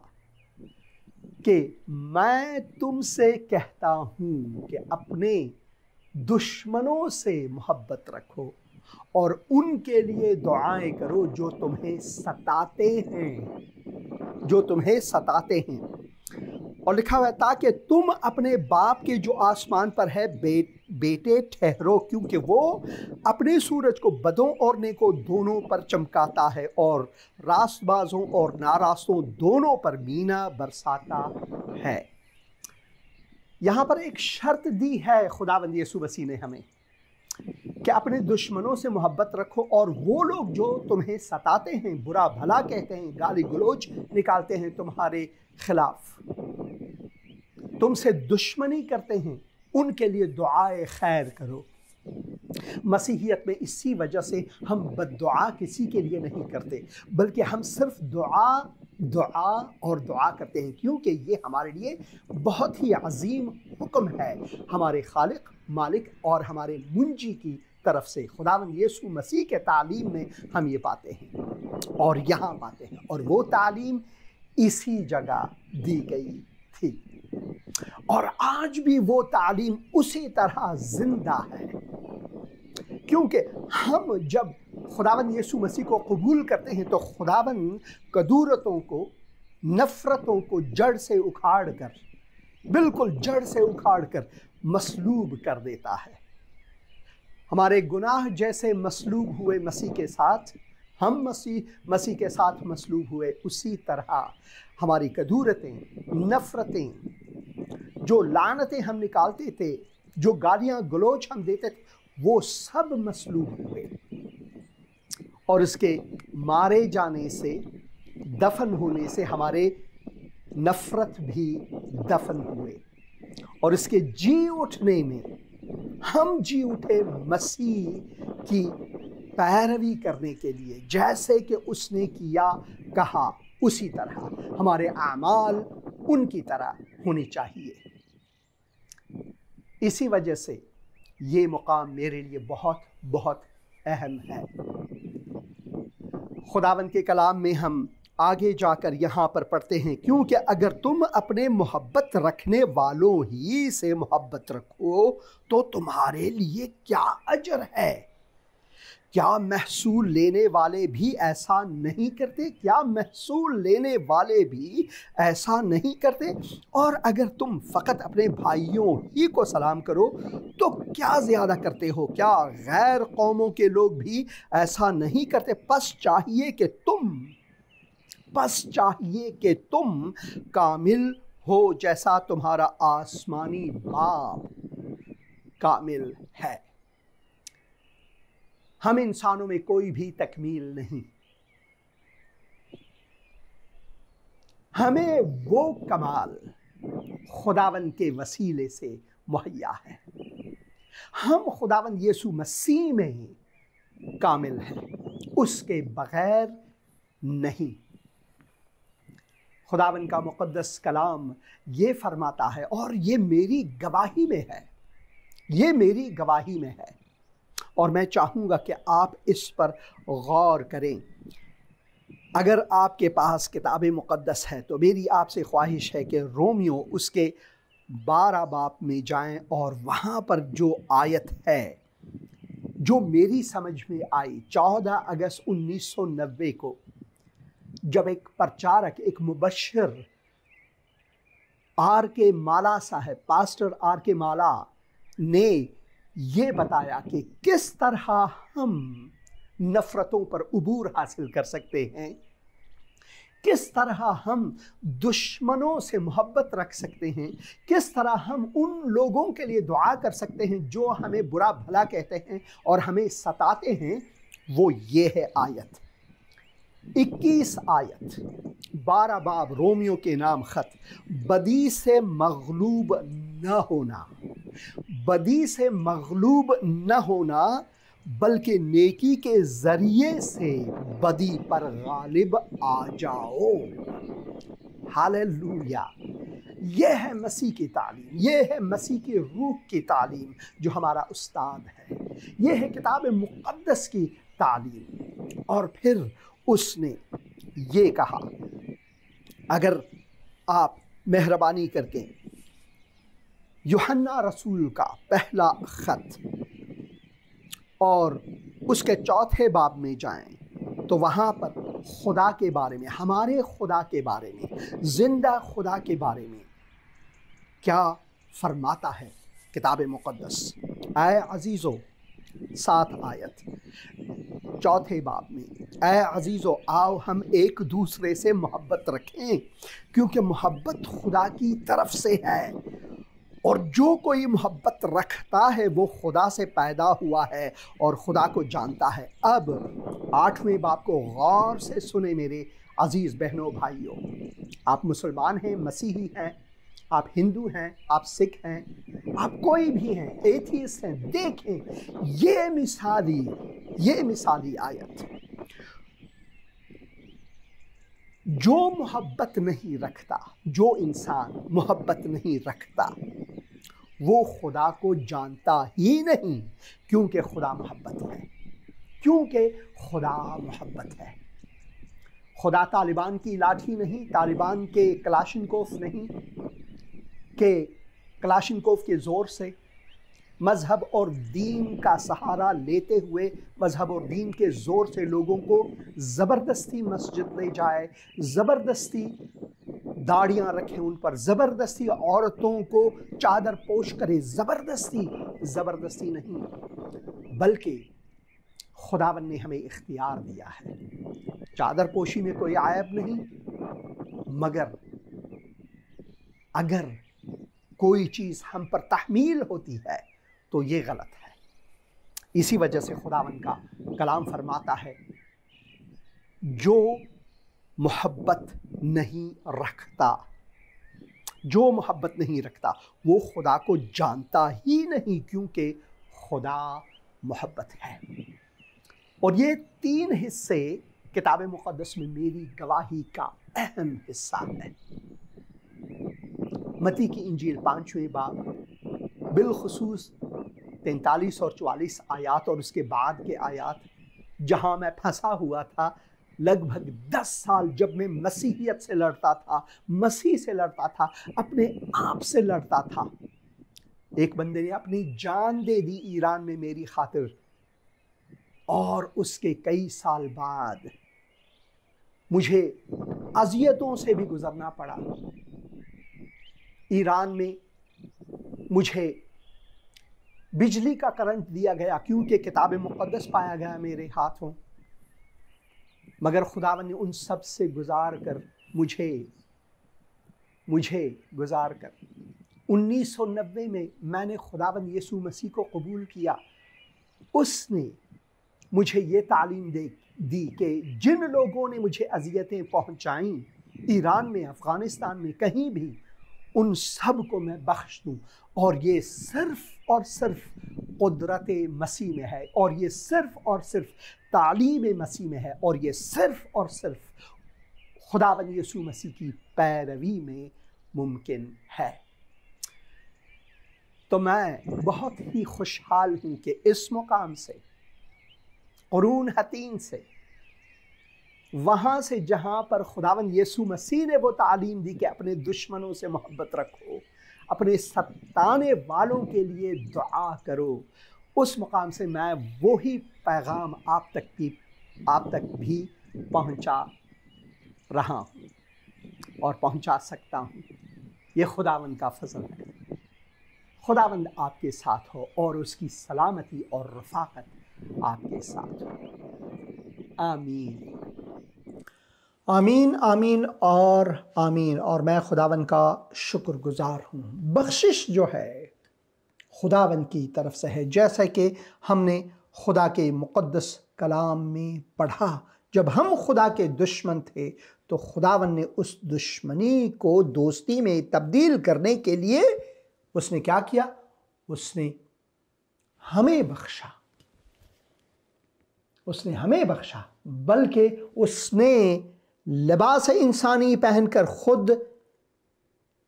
कि मैं तुमसे कहता हूं कि अपने दुश्मनों से मोहब्बत रखो और उनके लिए दुआएं करो जो तुम्हें सताते हैं, जो तुम्हें सताते हैं। और लिखा हुआ है ताकि तुम अपने बाप के जो आसमान पर है बेटे ठहरो, क्योंकि वो अपने सूरज को बदों और नेकों दोनों पर चमकाता है और रास्तबाजों और नारास्तों दोनों पर मीना बरसाता है। यहाँ पर एक शर्त दी है खुदावंद यीशु मसीह ने हमें कि अपने दुश्मनों से मोहब्बत रखो, और वो लोग जो तुम्हें सताते हैं, बुरा भला कहते हैं, गाली गलोच निकालते हैं तुम्हारे खिलाफ, तुमसे दुश्मनी करते हैं, उनके लिए दुआए खैर करो। मसीहियत में इसी वजह से हम बद्दुआ किसी के लिए नहीं करते, बल्कि हम सिर्फ दुआ और दुआ करते हैं, क्योंकि ये हमारे लिए बहुत ही अजीम हुक्म है हमारे खालिक, मालिक और हमारे मुंजी की तरफ से। खुदावंद यीशु मसीह के तालीम में हम ये पाते हैं और यहाँ पाते हैं, और वो तालीम इसी जगह दी गई थी और आज भी वो तालीम उसी तरह जिंदा है, क्योंकि हम जब खुदावंद यीशु मसीह को कबूल करते हैं तो खुदावंद कदूरतों को, नफ़रतों को जड़ से उखाड़ कर, बिल्कुल जड़ से उखाड़ कर मसलूब कर देता है। हमारे गुनाह जैसे मसलूब हुए मसीह के साथ, हम मसीह के साथ मसलूब हुए, उसी तरह हमारी कदूरतें, नफ़रतें, जो लानतें हम निकालते थे जो गालियां गलोच हम देते थे, वो सब मसलूब हुए और उसके मारे जाने से, दफन होने से हमारे नफरत भी दफन हुए और इसके जी उठने में हम जी उठे मसीह की पैरवी करने के लिए। जैसे कि उसने किया कहा उसी तरह हमारे आमाल उनकी तरह होने चाहिए। इसी वजह से ये मुकाम मेरे लिए बहुत बहुत अहम है। खुदावंद के कलाम में हम आगे जाकर यहाँ पर पढ़ते हैं, क्योंकि अगर तुम अपने मोहब्बत रखने वालों ही से मोहब्बत रखो तो तुम्हारे लिए क्या अजर है। क्या महसूल लेने वाले भी ऐसा नहीं करते? क्या महसूल लेने वाले भी ऐसा नहीं करते? और अगर तुम फ़कत अपने भाइयों ही को सलाम करो तो क्या ज़्यादा करते हो? क्या गैर कौमों के लोग भी ऐसा नहीं करते? बस चाहिए कि तुम कामिल हो जैसा तुम्हारा आसमानी बाप कामिल है। हम इंसानों में कोई भी तकमील नहीं, हमें वो कमाल खुदावंद के वसीले से मुहैया है। हम खुदावंद यीशु मसीह में कामिल हैं, उसके बगैर नहीं। खुदावंद का मुक़द्दस कलाम ये फरमाता है और ये मेरी गवाही में है, ये मेरी गवाही में है और मैं चाहूँगा कि आप इस पर गौर करें। अगर आपके पास किताब मुक़द्दस है तो मेरी आपसे ख्वाहिश है कि रोमियो उसके 12 बाब में जाएं और वहाँ पर जो आयत है जो मेरी समझ में आई 14 अगस्त 1990 को, जब एक प्रचारक, एक मुबश्शिर R.K. माला साहब, पास्टर R.K. माला ने ये बताया कि किस तरह हम नफ़रतों पर उबूर हासिल कर सकते हैं, किस तरह हम दुश्मनों से मोहब्बत रख सकते हैं, किस तरह हम उन लोगों के लिए दुआ कर सकते हैं जो हमें बुरा भला कहते हैं और हमें सताते हैं। वो ये है आयत 21 आयत 12 बाब रोमियो के नाम खत। बदी से मगलूब न होना, बदी से मगलूब न होना बल्कि नेकी के ज़रिए से बदी पर गालिब आ जाओ। हालेलुया। यह है मसीह की तालीम, यह है मसीह की रूह की तालीम जो हमारा उस्ताद है, यह है किताब मुक़द्दस की तालीम। और फिर उसने ये कहा, अगर आप मेहरबानी करके यूहन्ना रसूल का पहला ख़त और उसके 4 बाब में जाएं तो वहाँ पर खुदा के बारे में, हमारे खुदा के बारे में, ज़िंदा खुदा के बारे में क्या फरमाता है किताब मुक़द्दस। ऐ अज़ीज़ो 7 आयत 4 बाब में, ऐ अज़ीज़ो आओ हम एक दूसरे से मोहब्बत रखें क्योंकि मोहब्बत खुदा की तरफ से है और जो कोई मोहब्बत रखता है वो खुदा से पैदा हुआ है और खुदा को जानता है। अब 8वें बाब को गौर से सुने मेरे अजीज़ बहनों भाइयों। आप मुसलमान हैं, मसीही हैं, आप हिंदू हैं, आप सिख हैं, आप कोई भी हैं, एथीस्ट हैं, देखें ये मिसाली आयत। जो मोहब्बत नहीं रखता, जो इंसान मोहब्बत नहीं रखता वो खुदा को जानता ही नहीं, क्योंकि खुदा मोहब्बत है, क्योंकि खुदा मोहब्बत है। खुदा तालिबान की लाठी नहीं, तालिबान के कलाशिनकोफ नहीं, के कलाशिनकोफ के ज़ोर से मज़हब और दीन का सहारा लेते हुए, मज़हब और दीन के ज़ोर से लोगों को ज़बरदस्ती मस्जिद ले जाए, ज़बरदस्ती दाढ़ियाँ रखें उन पर, ज़बरदस्ती औरतों को चादर पोश करे, ज़बरदस्ती नहीं, बल्कि खुदावन ने हमें इख्तियार दिया है। चादर पोशी में कोई आयब नहीं, मगर अगर कोई चीज़ हम पर तहमील होती है तो ये गलत है। इसी वजह से खुदावंद का कलाम फरमाता है, जो मोहब्बत नहीं रखता, जो मोहब्बत नहीं रखता वो खुदा को जानता ही नहीं, क्योंकि खुदा मोहब्बत है। और ये 3 हिस्से किताब मुक़द्दस में मेरी गवाही का अहम हिस्सा है। मत्ती की इंजील 5वें बाब, बिलखुसूस 43 और 44 आयात और उसके बाद के आयात, जहाँ मैं फंसा हुआ था लगभग 10 साल, जब मैं मसीहियत से लड़ता था, मसीह से लड़ता था, अपने आप से लड़ता था। एक बंदे ने अपनी जान दे दी ईरान में मेरी खातिर, और उसके कई साल बाद मुझे अज़ियतों से भी गुजरना पड़ा। ईरान में मुझे बिजली का करंट दिया गया क्योंकि किताब मुक़द्दस पाया गया मेरे हाथों, मगर खुदावन ने उन सब से गुजार कर मुझे गुजार कर 1990 में मैंने खुदावन यीशु मसीह को कबूल किया। उसने मुझे ये तालीम दी कि जिन लोगों ने मुझे अज़ियतें पहुंचाईं, ईरान में, अफ़गानिस्तान में, कहीं भी, उन सब को मैं बख्श दूँ। और ये सिर्फ़ और सिर्फ कुदरत मसीह में है, और ये सिर्फ़ और सिर्फ तालीम मसीह में है, और ये सिर्फ़ और सिर्फ खुदावंद यीशु मसीह की पैरवी में मुमकिन है। तो मैं बहुत ही खुशहाल हूँ कि इस मुकाम से, कुरून हतीन से, वहाँ से जहाँ पर खुदावंद यीशु मसीह ने वो तालीम दी कि अपने दुश्मनों से मोहब्बत रखो, अपने सताने वालों के लिए दुआ करो, उस मुकाम से मैं वही पैगाम आप तक भी पहुँचा रहा हूँ और पहुँचा सकता हूँ। ये खुदावंद का फजल है। खुदावंद आपके साथ हो और उसकी सलामती और रफ़ाकत आपके साथ हो। आमीन, आमीन, आमीन और आमीन। और मैं खुदावंद का शुक्रगुजार हूँ। बख्शिश जो है खुदावंद की तरफ से है, जैसा कि हमने खुदा के मुक़द्दस कलाम में पढ़ा। जब हम खुदा के दुश्मन थे तो खुदावंद ने उस दुश्मनी को दोस्ती में तब्दील करने के लिए उसने क्या किया? उसने हमें बख्शा, उसने हमें बख्शा, बल्कि उसने लिबास इंसानी पहनकर खुद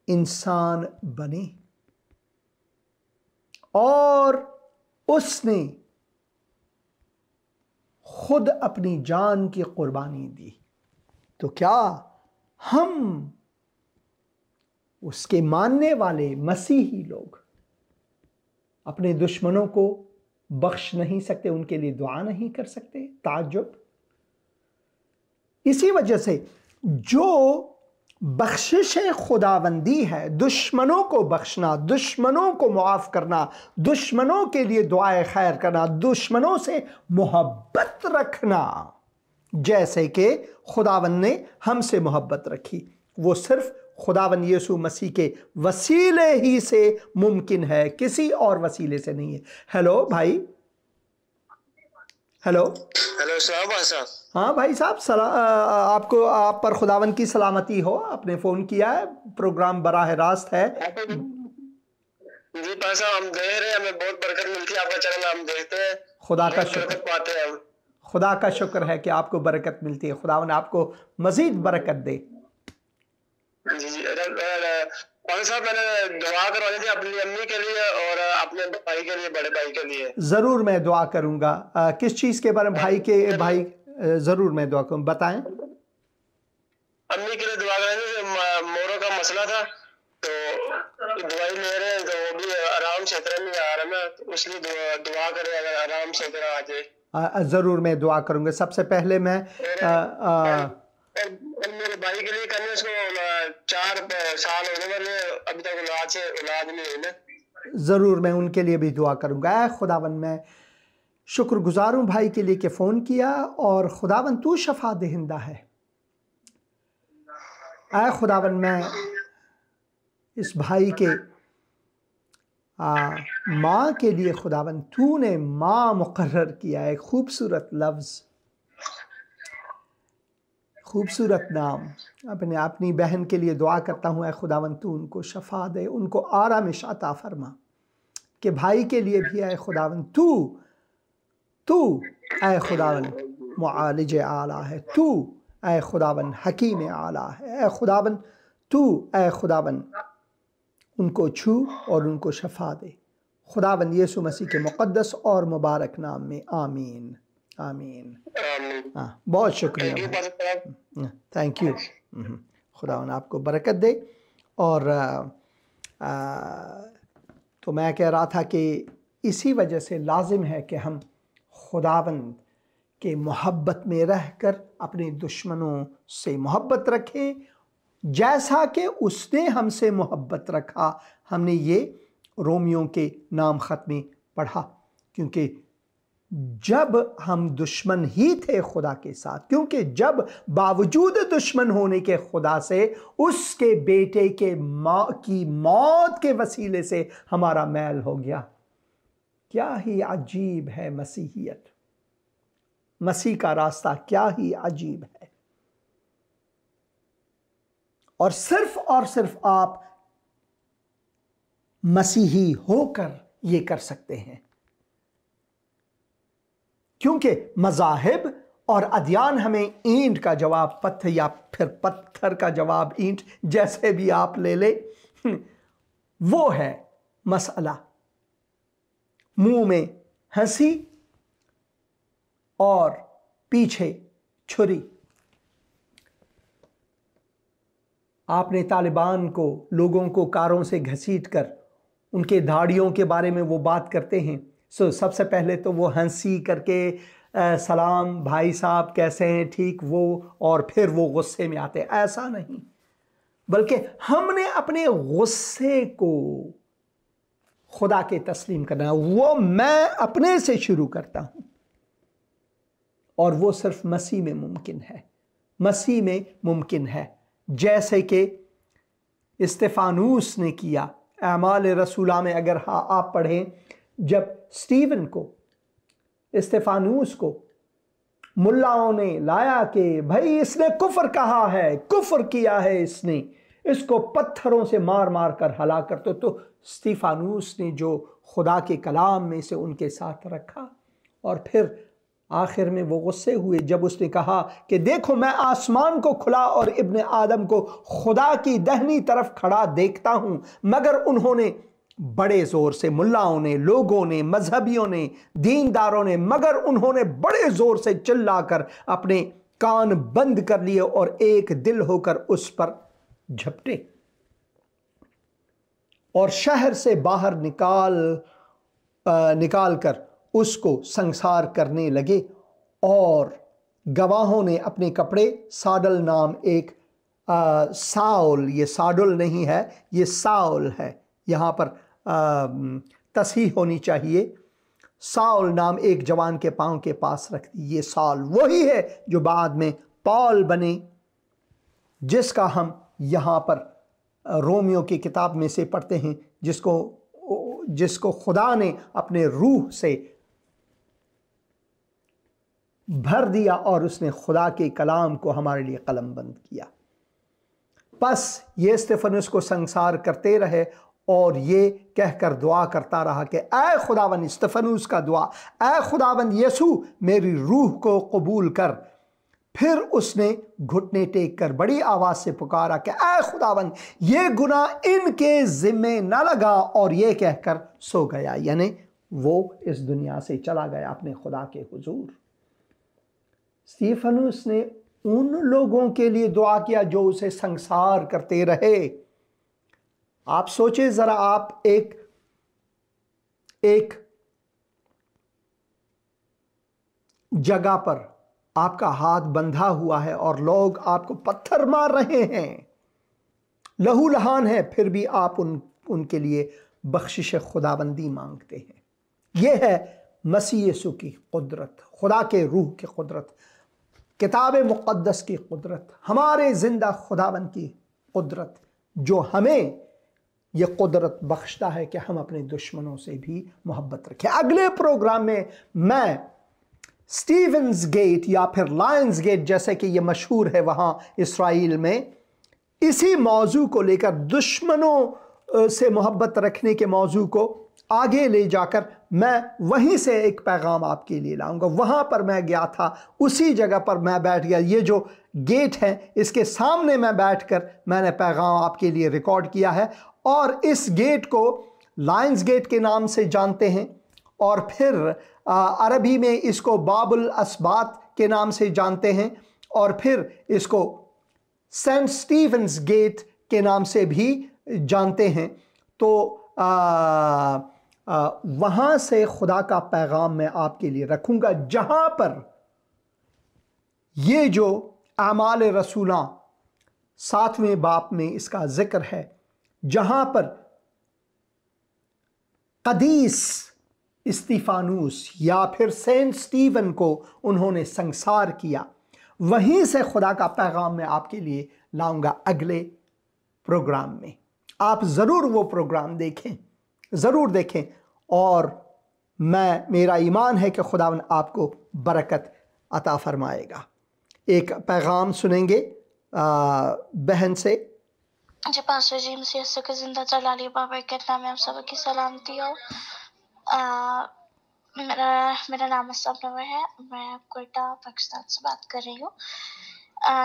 इंसान बने और उसने खुद अपनी जान की कुर्बानी दी। तो क्या हम उसके मानने वाले मसीही लोग अपने दुश्मनों को बख्श नहीं सकते, उनके लिए दुआ नहीं कर सकते? ताज्जुब। इसी वजह से जो बख्शिश खुदावंदी है, दुश्मनों को बख्शना, दुश्मनों को मुआफ़ करना, दुश्मनों के लिए दुआए खैर करना, दुश्मनों से मोहब्बत रखना, जैसे कि खुदावंद ने हमसे मोहब्बत रखी, वो सिर्फ खुदावंद यीशु मसीह के वसीले ही से मुमकिन है, किसी और वसीले से नहीं है। हेलो भाई, हेलो साहब। हाँ भाई साहब, आपको, आप पर खुदावंद की सलामती हो। आपने फ़ोन किया है, प्रोग्राम बराह रास्त है। जी पासा, हम देख रहे हैं, हमें बहुत बरकत मिलती है, आपका चैनल हम देखते हैं, खुदा का शुक्र पाते हैं। खुदा का शुक्र है कि आपको बरकत मिलती है। खुदावंद आपको मज़ीद बरकत दे। जी जी साहब, मैंने दुआ करवानी थी अपनी अम्मी के लिए और अपने भाई के लिए, बड़े भाई के लिए। ज़रूर मैं दुआ करूँगा। किस चीज़ के बारे में? भाई ज़रूर मैं दुआ करूँ, बताएं। अम्मी के लिए दुआ करनी थी, मोरों का मसला था, तो दवाई ले रहे हैं, तो वो भी आराम से इतना नहीं आ रहा ना, तो इसलिए दुआ करें अगर आराम से इतना आ जाए। ज़रूर मैं दुआ करूँगा। सबसे पहले मैं मेरे भाई के लिए करने, उसको 4 साल होने वाले, अभी तक औलाद नहीं है ना। ज़रूर मैं उनके लिए भी दुआ करूँगा। खुदावन मैं शुक्रगुजार हूँ भाई के लिए कि फ़ोन किया, और खुदावन तू शफा दहिंदा है। ऐ खुदावन मैं इस भाई के माँ के लिए खुदावन तूने माँ मुकर्रर किया, एक खूबसूरत लफ्ज़, खूबसूरत नाम। अपनी बहन के लिए दुआ करता हूँ, ऐ खुदावन तू उनको शफा दे, उनको आरामिश अता फरमा। कि भाई के लिए भी ऐ खुदावन तू ऐ खुदावन मुआलिज आला है, तू ऐ खुदावन हकीम आला है, ऐ खुदावन तू ऐ खुदावन उनको छू और उनको शफा दे। खुदावन यीशु मसीह के मुक़द्दस और मुबारक नाम में आमीन आमीन। बहुत शुक्रिया, थैंक यू। खुदावन आपको बरकत दे। और तो मैं कह रहा था कि इसी वजह से लाजिम है कि हम खुदावंद के मोहब्बत में रहकर अपने दुश्मनों से मोहब्बत रखें, जैसा कि उसने हमसे मोहब्बत रखा। हमने ये रोमियो के नाम ख़त में पढ़ा, क्योंकि जब हम दुश्मन ही थे खुदा के साथ, क्योंकि जब बावजूद दुश्मन होने के खुदा से उसके बेटे के की मौत के वसीले से हमारा मैल हो गया। क्या ही अजीब है मसीहियत, मसीह का रास्ता क्या ही अजीब है। और सिर्फ आप मसीही होकर ये कर सकते हैं, क्योंकि मज़ाहिब और अदियान हमें ईंट का जवाब पत्थर या फिर पत्थर का जवाब ईंट, जैसे भी आप ले ले, वो है मसला। मुंह में हंसी और पीछे छुरी। आपने तालिबान को, लोगों को कारों से घसीटकर उनके दाढ़ियों के बारे में वो बात करते हैं। सबसे पहले तो वो हंसी करके सलाम भाई साहब कैसे हैं, ठीक, वो, और फिर वो गुस्से में आते। ऐसा नहीं, बल्कि हमने अपने गुस्से को खुदा के तस्लीम करना है। वो मैं अपने से शुरू करता हूं, और वो सिर्फ मसीह में मुमकिन है, मसीह में मुमकिन है। जैसे कि इस्तिफानूस ने किया। अमाल रसूला में अगर आप पढ़ें, जब स्टीवन को, इस्तिफानूस को मुल्लाओं ने लाया कि भाई इसने कुफर कहा है, कुफर किया है इसने, इसको पत्थरों से मार मार कर हलाक कर दो, तो स्टीफानूस ने जो खुदा के कलाम में से उनके साथ रखा। और फिर आखिर में वो गुस्से हुए जब उसने कहा कि देखो मैं आसमान को खुला और इब्ने आदम को खुदा की दाहिनी तरफ खड़ा देखता हूं। मगर उन्होंने बड़े जोर से, मुल्लाओं ने, लोगों ने, मजहबियों ने, दीनदारों ने, मगर उन्होंने बड़े जोर से चिल्लाकर अपने कान बंद कर लिए और एक दिल होकर उस पर झपटे और शहर से बाहर निकाल कर उसको संसार करने लगे। और गवाहों ने अपने कपड़े, साडल नाम एक साउल, ये साडुल नहीं है, ये साउल है, यहाँ पर तस्हीह होनी चाहिए, साउल नाम एक जवान के पांव के पास रख दी। ये साउल वही है जो बाद में पौल बने, जिसका हम यहाँ पर रोमियो की किताब में से पढ़ते हैं, जिसको खुदा ने अपने रूह से भर दिया और उसने खुदा के कलाम को हमारे लिए कलमबंद किया। बस ये स्तिफनुस को संसार करते रहे और ये कहकर दुआ करता रहा कि ऐ खुदावन, स्तिफनुस का दुआ, ऐ खुदावन यीशु मेरी रूह को कबूल कर। फिर उसने घुटने टेक कर बड़ी आवाज से पुकारा कि ऐ खुदावन ये गुनाह इनके जिम्मे न लगा, और ये कहकर सो गया। यानी वो इस दुनिया से चला गया अपने खुदा के हुजूर। स्तिफनुस ने उन लोगों के लिए दुआ किया जो उसे संसार करते रहे। आप सोचे जरा, आप एक जगह पर आपका हाथ बंधा हुआ है और लोग आपको पत्थर मार रहे हैं, लहू लहान है, फिर भी आप उनके लिए बख्शिश खुदाबंदी मांगते हैं। यह है मसीह यीशु की कुदरत, खुदा के रूह की कुदरत, किताब मुक़द्दस की कुदरत, हमारे जिंदा खुदाबंद की कुदरत, जो हमें ये कुदरत बख्शता है कि हम अपने दुश्मनों से भी मोहब्बत रखें। अगले प्रोग्राम में मैं स्टीवंस गेट या फिर लायंस गेट जैसे कि ये मशहूर है वहाँ इसराइल में, इसी मौजू को लेकर, दुश्मनों से मोहब्बत रखने के मौजू को आगे ले जाकर मैं वहीं से एक पैगाम आपके लिए लाऊंगा। वहाँ पर मैं गया था, उसी जगह पर मैं बैठ गया, ये जो गेट है इसके सामने मैं बैठकर मैंने पैगाम आपके लिए रिकॉर्ड किया है। और इस गेट को लायंस गेट के नाम से जानते हैं, और फिर अरबी में इसको बाबुल असबात के नाम से जानते हैं, और फिर इसको सेंट स्टीवंस गेट के नाम से भी जानते हैं। तो वहाँ से खुदा का पैगाम मैं आपके लिए रखूँगा, जहाँ पर ये जो आमाल रसूला 7वें बाप में इसका जिक्र है, जहाँ पर कदीस इस्तीफानूस या फिर सेंट स्टीवन को उन्होंने संसार किया, वहीं से खुदा का पैगाम मैं आपके लिए लाऊंगा अगले प्रोग्राम में। आप ज़रूर वो प्रोग्राम देखें, ज़रूर देखें, और मेरा ईमान है कि खुदावन आपको बरकत अता फरमाएगा। एक पैगाम सुनेंगे बहन से। जी पास्टर जी, मसीह यीशु के जिंदा जलाली बाबा के नाम में आप सबकी सलामती हो। मेरा नाम असफ नवर है, मैं कोयटा पाकिस्तान से बात कर रही हूँ।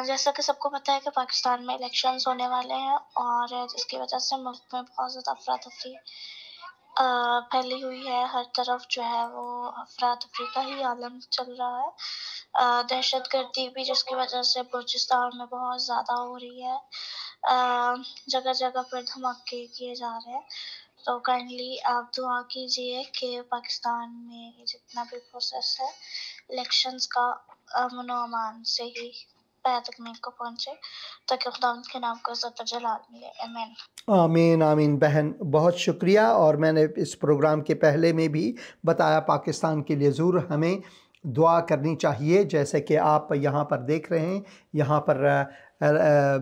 जैसा कि सबको पता है कि पाकिस्तान में इलेक्शंस होने वाले हैं, और जिसकी वजह से मुल्क में बहुत ज़्यादा अफरा तफरी फैली हुई है। हर तरफ जो है वो अफरा तफरी का ही आलम चल रहा है। दहशत गर्दी भी जिसकी वजह से बलूचिस्तान में बहुत ज़्यादा हो रही है। जगह जगह पर धमाके किए जा रहे हैं। तो काइंडली आप दुआ कीजिए कि पाकिस्तान में जितना भी प्रोसेस है इलेक्शंस का अमन व अमान से ही तकमील को पहुंचे, ताकि खुदा के नाम को इज़्ज़त और जलाल मिले। आमीन आमीन आमीन। बहन बहुत शुक्रिया। और मैंने इस प्रोग्राम के पहले में भी बताया, पाकिस्तान के लिए ज़रूर हमें दुआ करनी चाहिए। जैसे कि आप यहाँ पर देख रहे हैं, यहाँ पर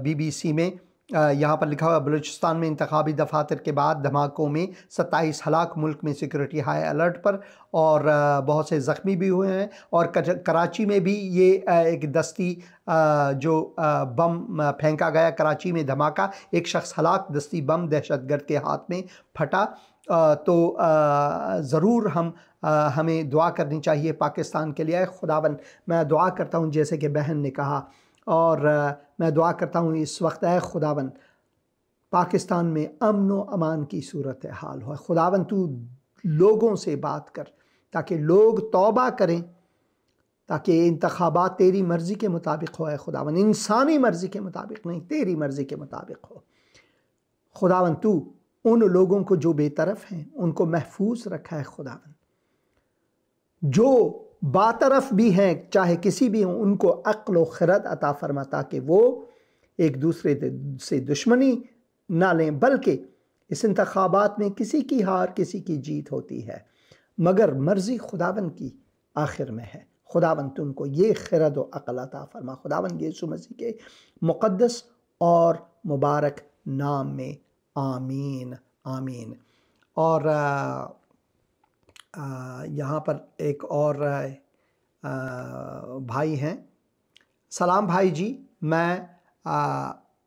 BBC में यहाँ पर लिखा हुआ, बलूचिस्तान में इंतखाबी दफातर के बाद धमाकों में 27 हलाक, मुल्क में सिक्योरिटी हाई अलर्ट पर, और बहुत से ज़ख्मी भी हुए हैं। और कराची में भी ये एक दस्ती जो बम फेंका गया, कराची में धमाका, एक शख्स हलाक, दस्ती बम दहशतगर्द के हाथ में फटा। तो ज़रूर हमें दुआ करनी चाहिए पाकिस्तान के लिए। खुदावन मैं दुआ करता हूँ, जैसे कि बहन ने कहा, और मैं दुआ करता हूँ इस वक्त है खुदावन पाकिस्तान में अमन व अमान की सूरत हाल हो। खुदावन तू लोगों से बात कर ताकि लोग तौबा करें, ताकि इंतखाबात तेरी मर्ज़ी के मुताबिक हो। खुदावन इंसानी मर्ज़ी के मुताबिक नहीं, तेरी मर्ज़ी के मुताबिक हो। खुदावन तू उन लोगों को जो बेतरफ हैं उनको महफूज रखा है। खुदावन जो बातरफ भी हैं, चाहे किसी भी हों, उनको अक्ल व खिरद अता फरमा, ताकि वो एक दूसरे से दुश्मनी ना लें, बल्कि इस इंतखाबात में किसी की हार किसी की जीत होती है, मगर मर्ज़ी खुदावन की आखिर में है। खुदावन तुमको ये खिरद व अक्ल अता फरमा। खुदावन यीशु मसीह के मुक़द्दस और मुबारक नाम में आमीन आमीन। और यहाँ पर एक और भाई हैं। सलाम भाई जी, मैं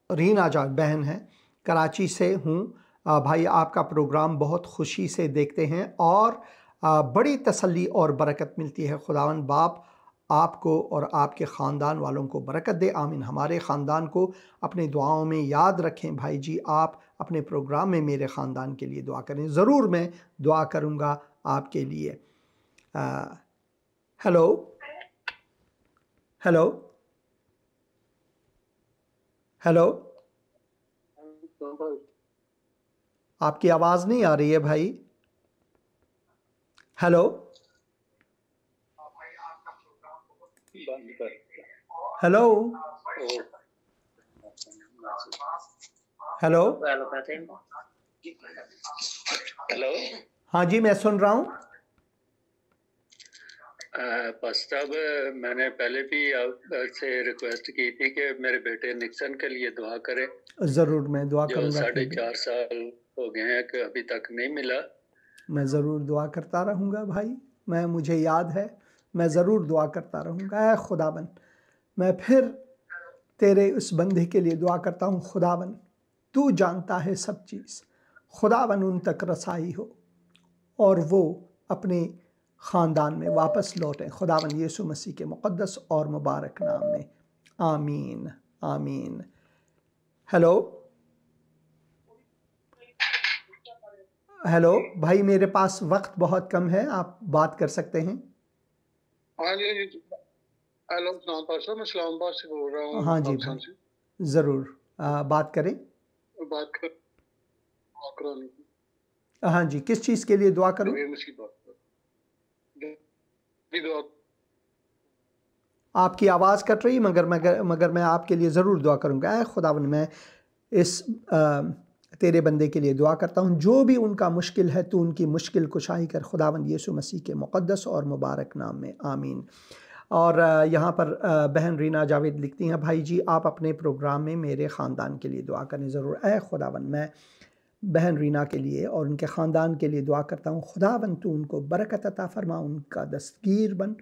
रीना जाग बहन है, कराची से हूँ। भाई आपका प्रोग्राम बहुत खुशी से देखते हैं और बड़ी तसल्ली और बरकत मिलती है। खुदावन बाप आपको और आपके ख़ानदान वालों को बरकत दे, आमीन। हमारे ख़ानदान को अपनी दुआओं में याद रखें। भाई जी आप अपने प्रोग्राम में मेरे ख़ानदान के लिए दुआ करें। ज़रूर मैं दुआ करूँगा आपके लिए। हेलो हेलो हेलो, आपकी आवाज़ नहीं आ रही है भाई। हेलो हेलो हेलो हेलो, हाँ जी मैं सुन रहा हूँ। साहब मैंने पहले भी आपसे रिक्वेस्ट की थी कि मेरे बेटे निक्सन के लिए दुआ करें। ज़रूर मैं दुआ जो करूँगा। 4.5 साल हो गए हैं कि अभी तक नहीं मिला। मैं ज़रूर दुआ करता रहूँगा भाई, मुझे याद है, मैं ज़रूर दुआ करता रहूँगा। ऐ खुदावन, मैं फिर तेरे उस बंदे के लिए दुआ करता हूँ। खुदावन तू जानता है सब चीज़, खुदावन उन तक रसाई हो और वो अपने ख़ानदान में वापस लौटें, खुदावन यीशु मसीह के मुक़द्दस और मुबारक नाम में, आमीन आमीन। हेलो हेलो भाई, मेरे पास वक्त बहुत कम है, आप बात कर सकते हैं। हाँ जी, हेलो पास्टर, मैं इस्लामाबाद से बोल रहा हूँ। हाँ जी भाई, ज़रूर बात करें। बात कर हाँ जी, किस चीज़ के लिए दुआ करूँ? आपकी आवाज़ कट रही, मगर मैं आपके लिए ज़रूर दुआ करूँगा। ऐ खुदावन, मैं इस तेरे बंदे के लिए दुआ करता हूँ, जो भी उनका मुश्किल है तो उनकी मुश्किल कुशाई कर, खुदावन यीशु मसीह के मुक़द्दस और मुबारक नाम में, आमीन। और यहाँ पर बहन रीना जावेद लिखती हैं, भाई जी आप अपने प्रोग्राम में मेरे ख़ानदान के लिए दुआ करें ज़रूर। ऐ खुदावन, मैं बहन रीना के लिए और उनके ख़ानदान के लिए दुआ करता हूँ। खुदावन तू उनको बरकत अता फरमा, उनका दस्तगीर बन,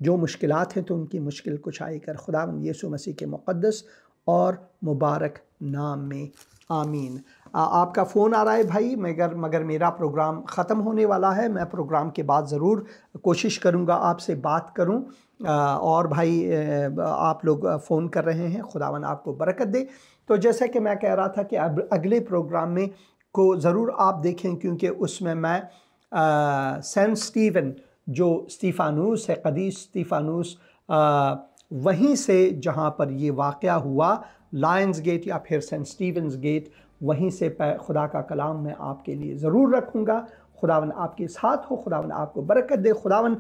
जो मुश्किलात हैं तो उनकी मुश्किल कुशाई कर, खुदावन यीशु मसीह के मुक़द्दस और मुबारक नाम में, आमीन। आपका फ़ोन आ रहा है भाई, मगर मेरा प्रोग्राम ख़त्म होने वाला है। मैं प्रोग्राम के बाद ज़रूर कोशिश करूँगा आपसे बात करूँ। और भाई आप लोग फ़ोन कर रहे हैं, खुदावन आपको बरकत दे। तो जैसा कि मैं कह रहा था कि अब अगले प्रोग्राम में को ज़रूर आप देखें, क्योंकि उसमें मैं सेंट स्टीवन जो स्टीफानूस है, क़दीस स्टीफानूस, वहीं से जहाँ पर ये वाक़या हुआ, लायंस गेट या फिर सेंट स्टीवन्स गेट, वहीं से खुदा का कलाम मैं आपके लिए ज़रूर रखूँगा। खुदावन आपके साथ हो, खुदावन आपको बरकत दे, खुदावन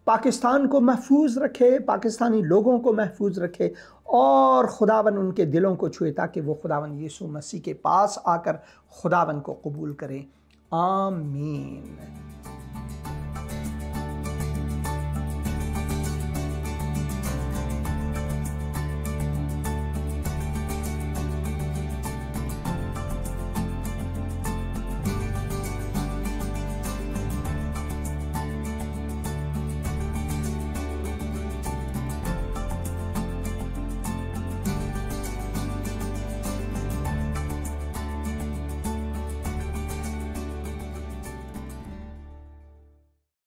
पाकिस्तान को महफूज रखे, पाकिस्तानी लोगों को महफूज रखे और खुदावन उनके दिलों को छुए, ताकि वो खुदावन यीशु मसीह के पास आकर खुदावन को कबूल करें, आमीन।